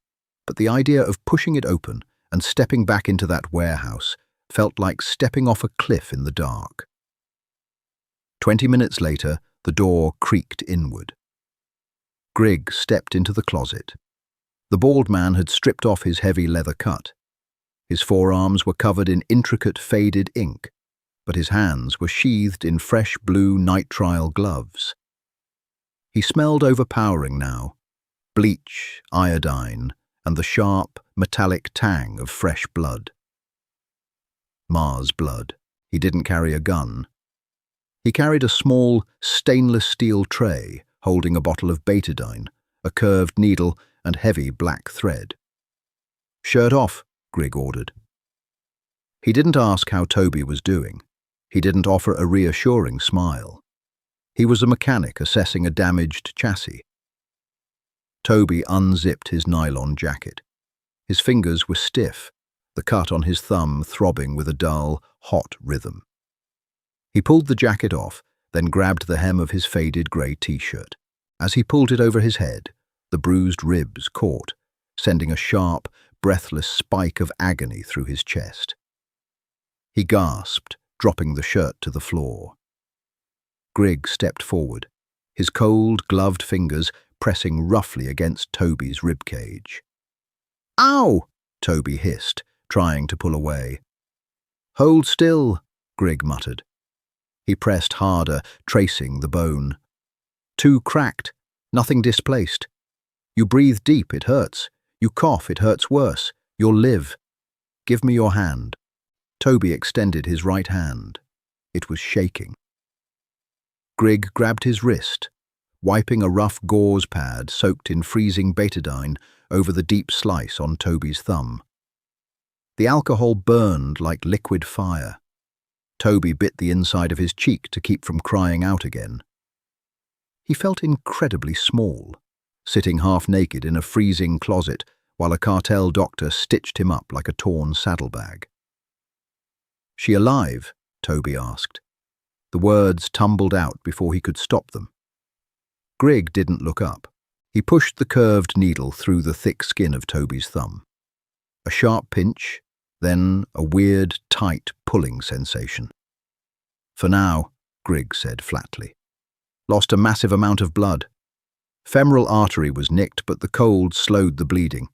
but the idea of pushing it open and stepping back into that warehouse felt like stepping off a cliff in the dark. 20 minutes later, the door creaked inward. Grigg stepped into the closet. The bald man had stripped off his heavy leather cut. His forearms were covered in intricate faded ink, but his hands were sheathed in fresh blue nitrile gloves. He smelled overpowering now, bleach, iodine, and the sharp, metallic tang of fresh blood. Mars blood. He didn't carry a gun. He carried a small, stainless steel tray holding a bottle of betadine, a curved needle, and heavy black thread. "Shirt off," Grigg ordered. He didn't ask how Toby was doing. He didn't offer a reassuring smile. He was a mechanic assessing a damaged chassis. Toby unzipped his nylon jacket. His fingers were stiff, the cut on his thumb throbbing with a dull, hot rhythm. He pulled the jacket off, then grabbed the hem of his faded grey t-shirt. As he pulled it over his head, the bruised ribs caught, sending a sharp, breathless spike of agony through his chest. He gasped, dropping the shirt to the floor. Grigg stepped forward, his cold, gloved fingers pressing roughly against Toby's ribcage. "Ow!" Toby hissed, trying to pull away. "Hold still," Grigg muttered. He pressed harder, tracing the bone. "Too cracked, nothing displaced. You breathe deep, it hurts. You cough, it hurts worse. You'll live. Give me your hand." Toby extended his right hand. It was shaking. Grigg grabbed his wrist, wiping a rough gauze pad soaked in freezing betadine over the deep slice on Toby's thumb. The alcohol burned like liquid fire. Toby bit the inside of his cheek to keep from crying out again. He felt incredibly small, sitting half-naked in a freezing closet while a cartel doctor stitched him up like a torn saddlebag. "She alive?" Toby asked. The words tumbled out before he could stop them. Grigg didn't look up. He pushed the curved needle through the thick skin of Toby's thumb. A sharp pinch, then a weird, tight, pulling sensation. "For now," Grigg said flatly. "Lost a massive amount of blood. Femoral artery was nicked, but the cold slowed the bleeding.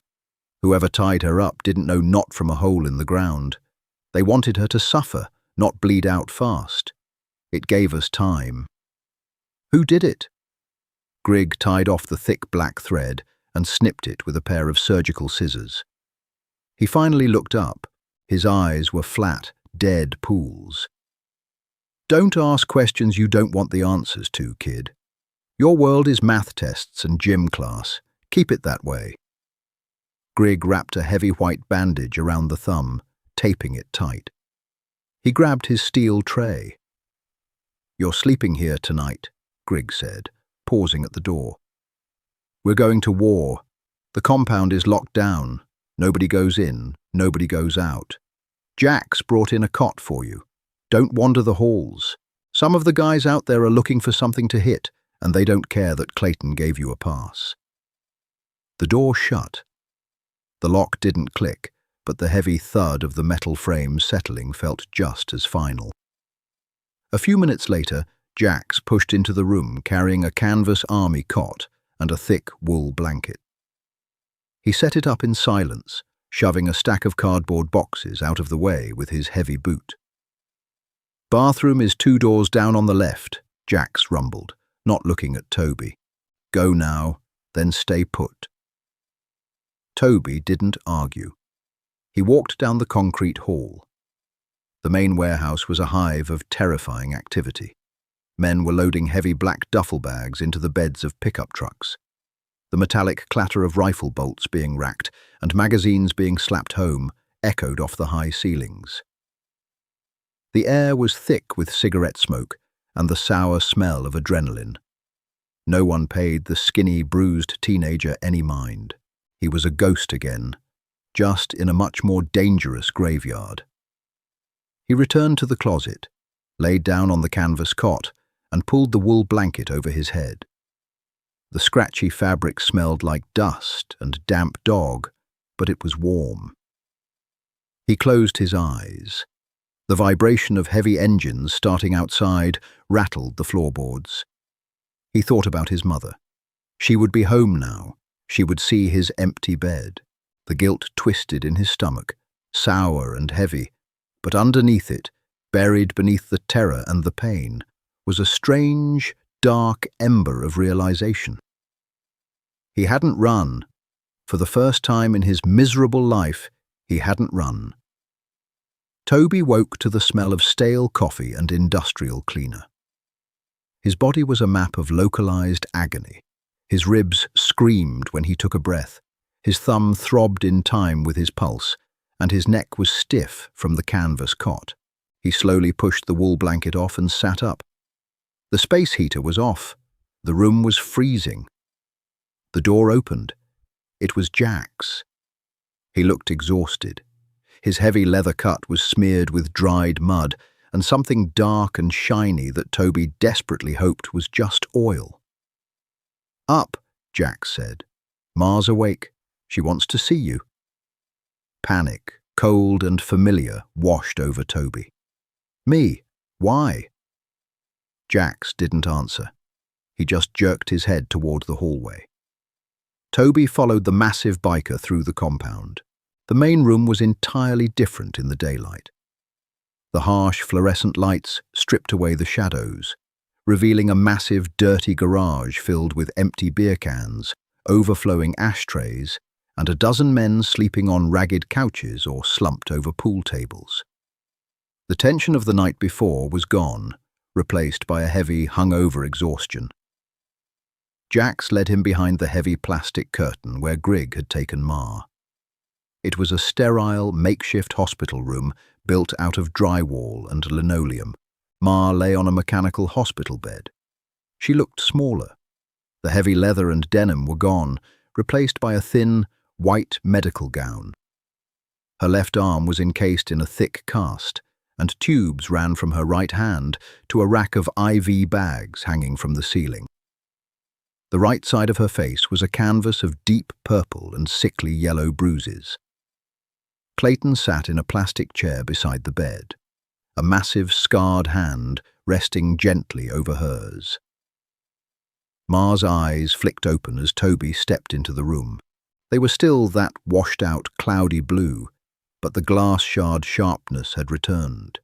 Whoever tied her up didn't know knot from a hole in the ground. They wanted her to suffer, not bleed out fast. It gave us time." "Who did it?" Grigg tied off the thick black thread and snipped it with a pair of surgical scissors. He finally looked up. His eyes were flat, dead pools. "Don't ask questions you don't want the answers to, kid. Your world is math tests and gym class. Keep it that way." Grigg wrapped a heavy white bandage around the thumb, taping it tight. He grabbed his steel tray. "You're sleeping here tonight," Grigg said, pausing at the door. "We're going to war. The compound is locked down. Nobody goes in, nobody goes out. Jack's brought in a cot for you. Don't wander the halls. Some of the guys out there are looking for something to hit, and they don't care that Clayton gave you a pass." The door shut. The lock didn't click, but the heavy thud of the metal frame settling felt just as final. A few minutes later, Jax pushed into the room carrying a canvas army cot and a thick wool blanket. He set it up in silence, shoving a stack of cardboard boxes out of the way with his heavy boot. "Bathroom is 2 doors down on the left," Jax rumbled, not looking at Toby. "Go now, then stay put." Toby didn't argue. He walked down the concrete hall. The main warehouse was a hive of terrifying activity. Men were loading heavy black duffel bags into the beds of pickup trucks. The metallic clatter of rifle bolts being racked and magazines being slapped home echoed off the high ceilings. The air was thick with cigarette smoke and the sour smell of adrenaline. No one paid the skinny, bruised teenager any mind. He was a ghost again, just in a much more dangerous graveyard. He returned to the closet, laid down on the canvas cot, and pulled the wool blanket over his head. The scratchy fabric smelled like dust and damp dog, but it was warm. He closed his eyes. The vibration of heavy engines starting outside rattled the floorboards. He thought about his mother. She would be home now. She would see his empty bed. The guilt twisted in his stomach, sour and heavy, but underneath it, buried beneath the terror and the pain, was a strange, dark ember of realization. He hadn't run. For the first time in his miserable life, he hadn't run. Toby woke to the smell of stale coffee and industrial cleaner. His body was a map of localized agony. His ribs screamed when he took a breath. His thumb throbbed in time with his pulse, and his neck was stiff from the canvas cot. He slowly pushed the wool blanket off and sat up. The space heater was off. The room was freezing. The door opened. It was Jack's. He looked exhausted. His heavy leather cut was smeared with dried mud and something dark and shiny that Toby desperately hoped was just oil. "Up," Jack said. "Ma's awake. She wants to see you." Panic, cold and familiar, washed over Toby. "Me? Why?" Jax didn't answer. He just jerked his head toward the hallway. Toby followed the massive biker through the compound. The main room was entirely different in the daylight. The harsh fluorescent lights stripped away the shadows, revealing a massive, dirty garage filled with empty beer cans, overflowing ashtrays, and a dozen men sleeping on ragged couches or slumped over pool tables. The tension of the night before was gone, replaced by a heavy, hungover exhaustion. Jax led him behind the heavy plastic curtain where Grigg had taken Ma. It was a sterile, makeshift hospital room built out of drywall and linoleum. Ma lay on a mechanical hospital bed. She looked smaller. The heavy leather and denim were gone, replaced by a thin, white medical gown. Her left arm was encased in a thick cast, and tubes ran from her right hand to a rack of IV bags hanging from the ceiling. The right side of her face was a canvas of deep purple and sickly yellow bruises. Clayton sat in a plastic chair beside the bed, a massive scarred hand resting gently over hers. Ma's eyes flicked open as Toby stepped into the room. They were still that washed-out, cloudy blue, but the glass shard sharpness had returned.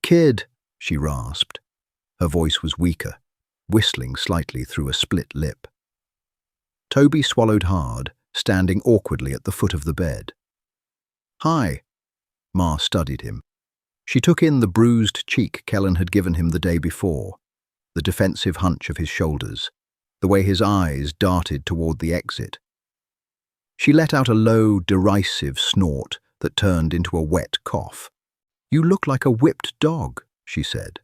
"Kid," she rasped. Her voice was weaker, whistling slightly through a split lip. Toby swallowed hard, standing awkwardly at the foot of the bed. "Hi." Ma studied him. She took in the bruised cheek Kellen had given him the day before, the defensive hunch of his shoulders, the way his eyes darted toward the exit. She let out a low, derisive snort that turned into a wet cough. "You look like a whipped dog," she said.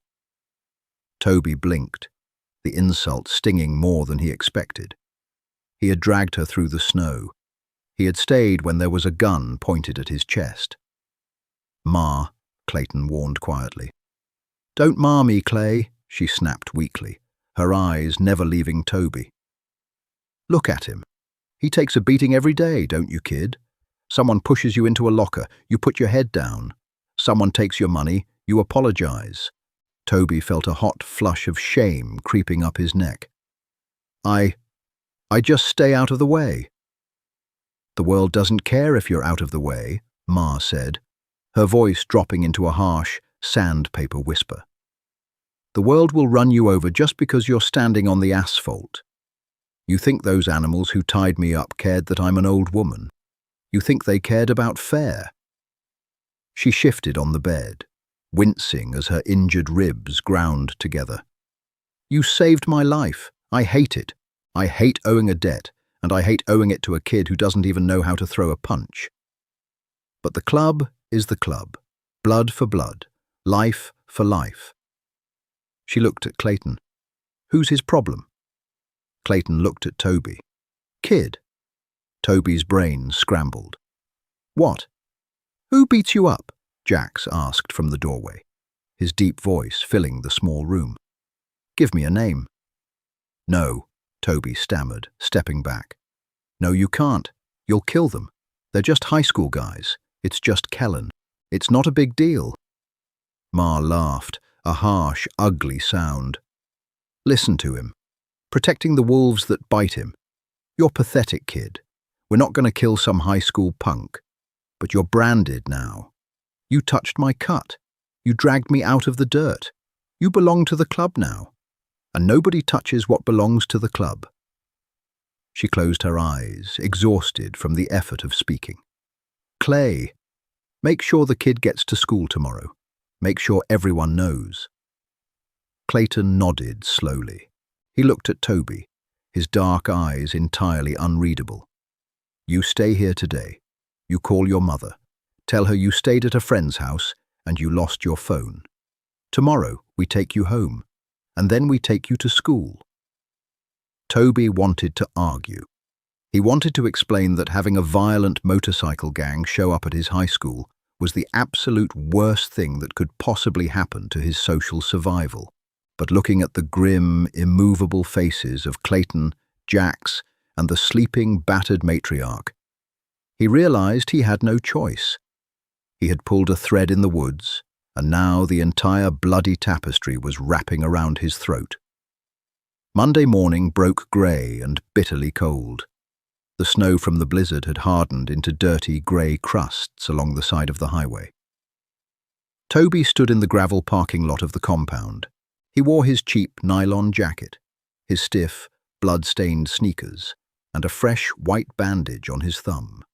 Toby blinked, the insult stinging more than he expected. He had dragged her through the snow. He had stayed when there was a gun pointed at his chest. "Ma," Clayton warned quietly. "Don't ma me, Clay," she snapped weakly, her eyes never leaving Toby. "Look at him. He takes a beating every day, don't you, kid? Someone pushes you into a locker, you put your head down. Someone takes your money, you apologize." Toby felt a hot flush of shame creeping up his neck. I just stay out of the way." "The world doesn't care if you're out of the way," Ma said, her voice dropping into a harsh, sandpaper whisper. "The world will run you over just because you're standing on the asphalt. You think those animals who tied me up cared that I'm an old woman? You think they cared about fair?" She shifted on the bed, wincing as her injured ribs ground together. "You saved my life. I hate it. I hate owing a debt, and I hate owing it to a kid who doesn't even know how to throw a punch. But the club is the club. Blood for blood. Life for life." She looked at Clayton. "Who's his problem?" Clayton looked at Toby. "Kid." Toby's brain scrambled. "What? Who beats you up?" Jax asked from the doorway, his deep voice filling the small room. "Give me a name." "No," Toby stammered, stepping back. "No, you can't. You'll kill them. They're just high school guys. It's just Kellen. It's not a big deal." Ma laughed, a harsh, ugly sound. "Listen to him. Protecting the wolves that bite him. You're pathetic, kid. We're not going to kill some high school punk. But you're branded now. You touched my cut. You dragged me out of the dirt. You belong to the club now. And nobody touches what belongs to the club." She closed her eyes, exhausted from the effort of speaking. "Clay, make sure the kid gets to school tomorrow. Make sure everyone knows." Clayton nodded slowly. He looked at Toby, his dark eyes entirely unreadable. "You stay here today. You call your mother. Tell her you stayed at a friend's house and you lost your phone. Tomorrow we take you home, and then we take you to school." Toby wanted to argue. He wanted to explain that having a violent motorcycle gang show up at his high school was the absolute worst thing that could possibly happen to his social survival. But looking at the grim, immovable faces of Clayton, Jax, and the sleeping, battered matriarch, he realized he had no choice. He had pulled a thread in the woods, and now the entire bloody tapestry was wrapping around his throat. Monday morning broke grey and bitterly cold. The snow from the blizzard had hardened into dirty grey crusts along the side of the highway. Toby stood in the gravel parking lot of the compound. He wore his cheap nylon jacket, his stiff, blood-stained sneakers, and a fresh white bandage on his thumb.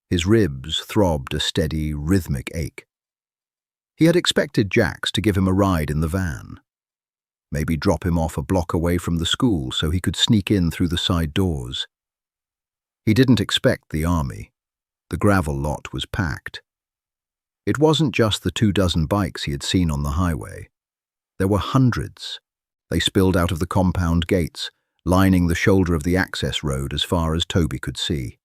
His ribs throbbed a steady, rhythmic ache. He had expected Jax to give him a ride in the van. Maybe drop him off a block away from the school so he could sneak in through the side doors. He didn't expect the army. The gravel lot was packed. It wasn't just the 24 bikes he had seen on the highway. There were hundreds. They spilled out of the compound gates, lining the shoulder of the access road as far as Toby could see.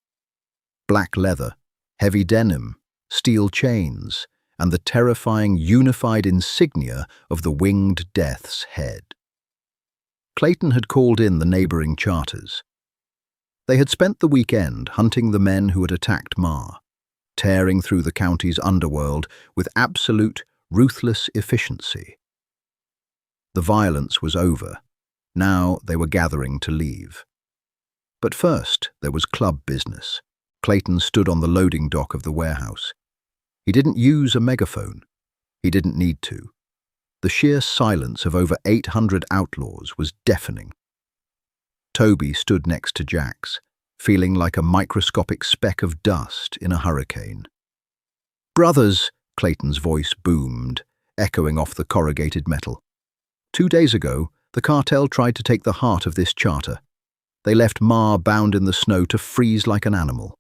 Black leather, heavy denim, steel chains, and the terrifying unified insignia of the winged death's head. Clayton had called in the neighboring charters. They had spent the weekend hunting the men who had attacked Ma, tearing through the county's underworld with absolute, ruthless efficiency. The violence was over. Now they were gathering to leave. But first, there was club business. Clayton stood on the loading dock of the warehouse. He didn't use a megaphone. He didn't need to. The sheer silence of over 800 outlaws was deafening. Toby stood next to Jax, feeling like a microscopic speck of dust in a hurricane. "Brothers," Clayton's voice boomed, echoing off the corrugated metal. 2 days ago, the cartel tried to take the heart of this charter. They left Ma bound in the snow to freeze like an animal.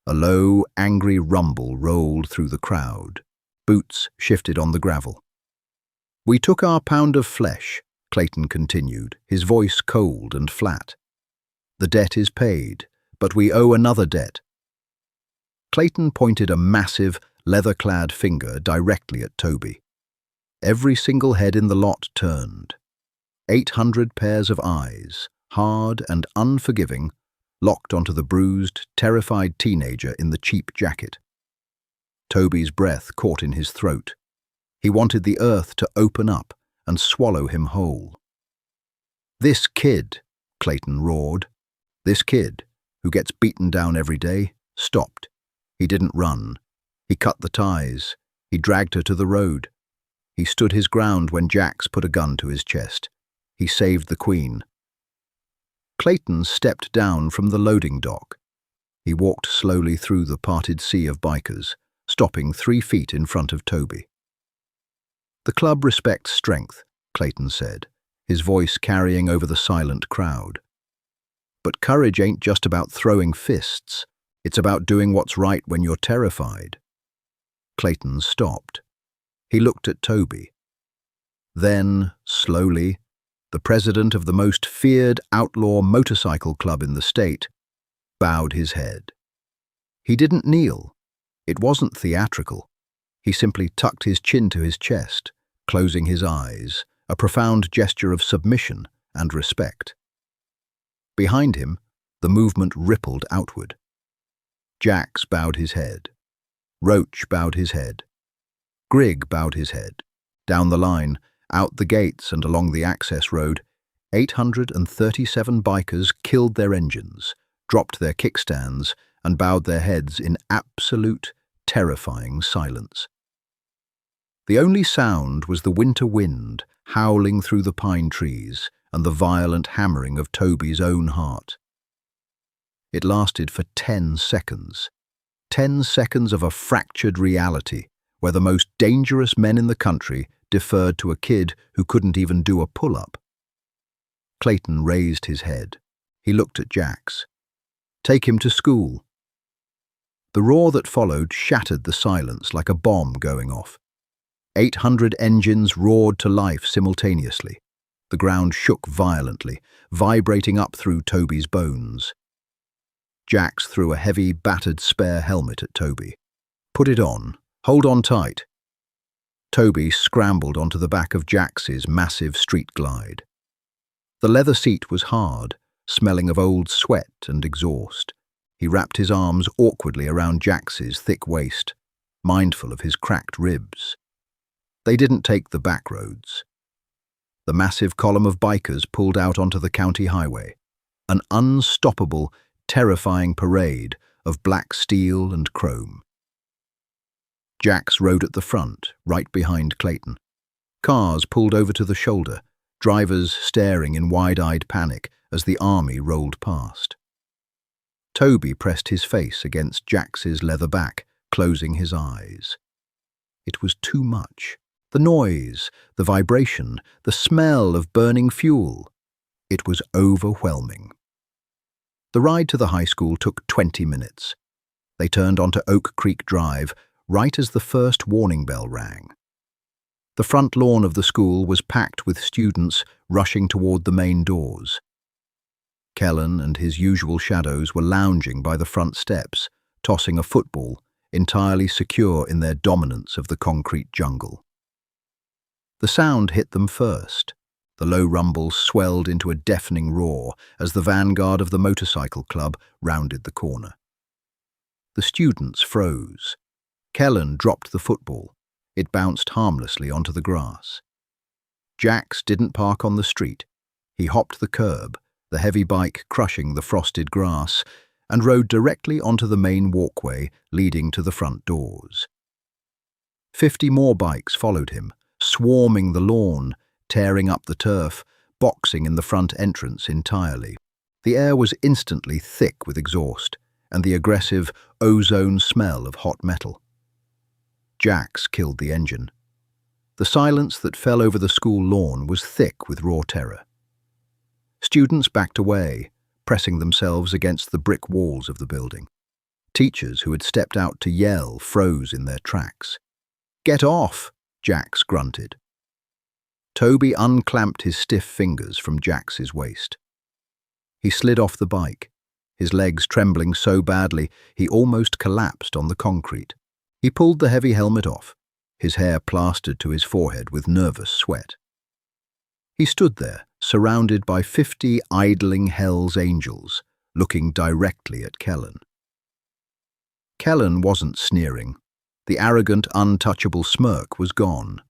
A low, angry rumble rolled through the crowd. Boots shifted on the gravel. "We took our pound of flesh," Clayton continued, his voice cold and flat. "The debt is paid, but we owe another debt." Clayton pointed a massive, leather-clad finger directly at Toby. Every single head in the lot turned. 800 pairs of eyes, hard and unforgiving, locked onto the bruised, terrified teenager in the cheap jacket. Toby's breath caught in his throat. He wanted the earth to open up and swallow him whole. "This kid," Clayton roared, "this kid, who gets beaten down every day, stopped. He didn't run. He cut the ties. He dragged her to the road. He stood his ground when Jax put a gun to his chest. He saved the Queen." Clayton stepped down from the loading dock. He walked slowly through the parted sea of bikers, stopping 3 feet in front of Toby. "The club respects strength," Clayton said, his voice carrying over the silent crowd. "But courage ain't just about throwing fists. It's about doing what's right when you're terrified." Clayton stopped. He looked at Toby. Then, slowly, the president of the most feared outlaw motorcycle club in the state bowed his head. He didn't kneel. It wasn't theatrical. He simply tucked his chin to his chest, closing his eyes, a profound gesture of submission and respect. Behind him, the movement rippled outward. Jax bowed his head. Roach bowed his head. Grigg bowed his head. Down the line, out the gates and along the access road, 837 bikers killed their engines, dropped their kickstands, and bowed their heads in absolute, terrifying silence. The only sound was the winter wind howling through the pine trees and the violent hammering of Toby's own heart. It lasted for 10 seconds. 10 seconds of a fractured reality, where the most dangerous men in the country deferred to a kid who couldn't even do a pull-up. Clayton raised his head. He looked at Jax. "Take him to school." The roar that followed shattered the silence like a bomb going off. 800 engines roared to life simultaneously. The ground shook violently, vibrating up through Toby's bones. Jax threw a heavy, battered spare helmet at Toby. "Put it on. Hold on tight." Toby scrambled onto the back of Jax's massive street glide. The leather seat was hard, smelling of old sweat and exhaust. He wrapped his arms awkwardly around Jax's thick waist, mindful of his cracked ribs. They didn't take the back roads. The massive column of bikers pulled out onto the county highway, an unstoppable, terrifying parade of black steel and chrome. Jax rode at the front, right behind Clayton. Cars pulled over to the shoulder, drivers staring in wide-eyed panic as the army rolled past. Toby pressed his face against Jax's leather back, closing his eyes. It was too much. The noise, the vibration, the smell of burning fuel. It was overwhelming. The ride to the high school took 20 minutes. They turned onto Oak Creek Drive, right as the first warning bell rang. The front lawn of the school was packed with students rushing toward the main doors. Kellen and his usual shadows were lounging by the front steps, tossing a football, entirely secure in their dominance of the concrete jungle. The sound hit them first. The low rumble swelled into a deafening roar as the vanguard of the motorcycle club rounded the corner. The students froze. Kellen dropped the football. It bounced harmlessly onto the grass. Jax didn't park on the street. He hopped the curb, the heavy bike crushing the frosted grass, and rode directly onto the main walkway leading to the front doors. 50 more bikes followed him, swarming the lawn, tearing up the turf, boxing in the front entrance entirely. The air was instantly thick with exhaust and the aggressive ozone smell of hot metal. Jax killed the engine. The silence that fell over the school lawn was thick with raw terror. Students backed away, pressing themselves against the brick walls of the building. Teachers who had stepped out to yell froze in their tracks. "Get off!" Jax grunted. Toby unclamped his stiff fingers from Jax's waist. He slid off the bike, his legs trembling so badly he almost collapsed on the concrete. He pulled the heavy helmet off, his hair plastered to his forehead with nervous sweat. He stood there, surrounded by 50 idling Hell's Angels, looking directly at Kellen. Kellen wasn't sneering. The arrogant, untouchable smirk was gone.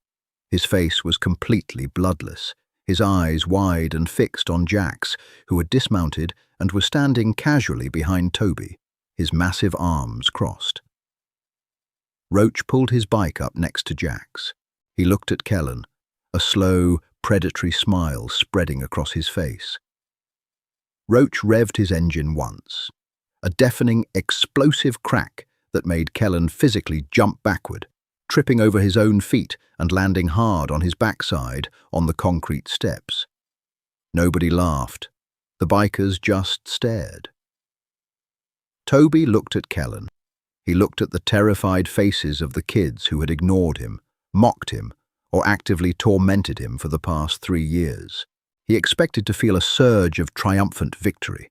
His face was completely bloodless, his eyes wide and fixed on Jax, who had dismounted and was standing casually behind Toby, his massive arms crossed. Roach pulled his bike up next to Jax. He looked at Kellen, a slow, predatory smile spreading across his face. Roach revved his engine once, a deafening, explosive crack that made Kellen physically jump backward, tripping over his own feet and landing hard on his backside on the concrete steps. Nobody laughed. The bikers just stared. Toby looked at Kellen. He looked at the terrified faces of the kids who had ignored him, mocked him, or actively tormented him for the past 3 years. He expected to feel a surge of triumphant victory.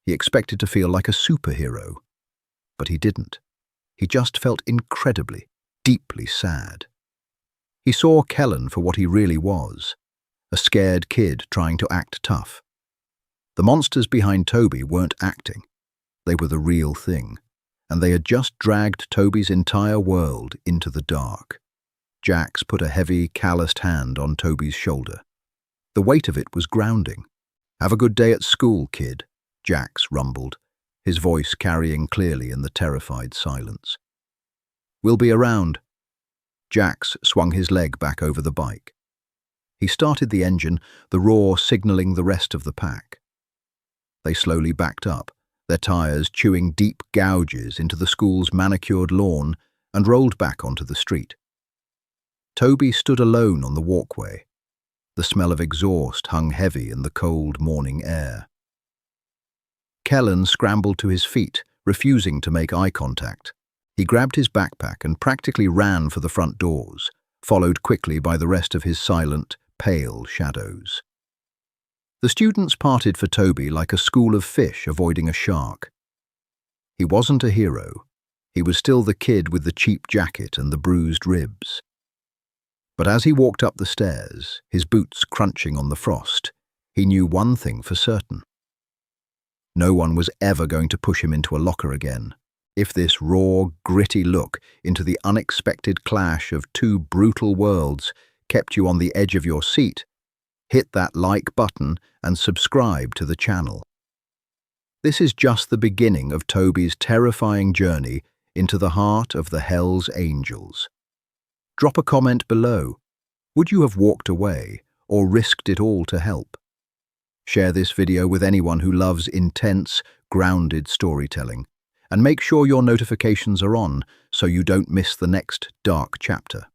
He expected to feel like a superhero. But he didn't. He just felt incredibly, deeply sad. He saw Kellen for what he really was, a scared kid trying to act tough. The monsters behind Toby weren't acting. They were the real thing, and they had just dragged Toby's entire world into the dark. Jax put a heavy, calloused hand on Toby's shoulder. The weight of it was grounding. "Have a good day at school, kid," Jax rumbled, his voice carrying clearly in the terrified silence. "We'll be around." Jax swung his leg back over the bike. He started the engine, the roar signaling the rest of the pack. They slowly backed up, their tires chewing deep gouges into the school's manicured lawn, and rolled back onto the street. Toby stood alone on the walkway. The smell of exhaust hung heavy in the cold morning air. Kellen scrambled to his feet, refusing to make eye contact. He grabbed his backpack and practically ran for the front doors, followed quickly by the rest of his silent, pale shadows. The students parted for Toby like a school of fish avoiding a shark. He wasn't a hero. He was still the kid with the cheap jacket and the bruised ribs. But as he walked up the stairs, his boots crunching on the frost, he knew one thing for certain. No one was ever going to push him into a locker again. If this raw, gritty look into the unexpected clash of two brutal worlds kept you on the edge of your seat, hit that like button and subscribe to the channel. This is just the beginning of Toby's terrifying journey into the heart of the Hell's Angels. Drop a comment below. Would you have walked away or risked it all to help? Share this video with anyone who loves intense, grounded storytelling, and make sure your notifications are on so you don't miss the next dark chapter.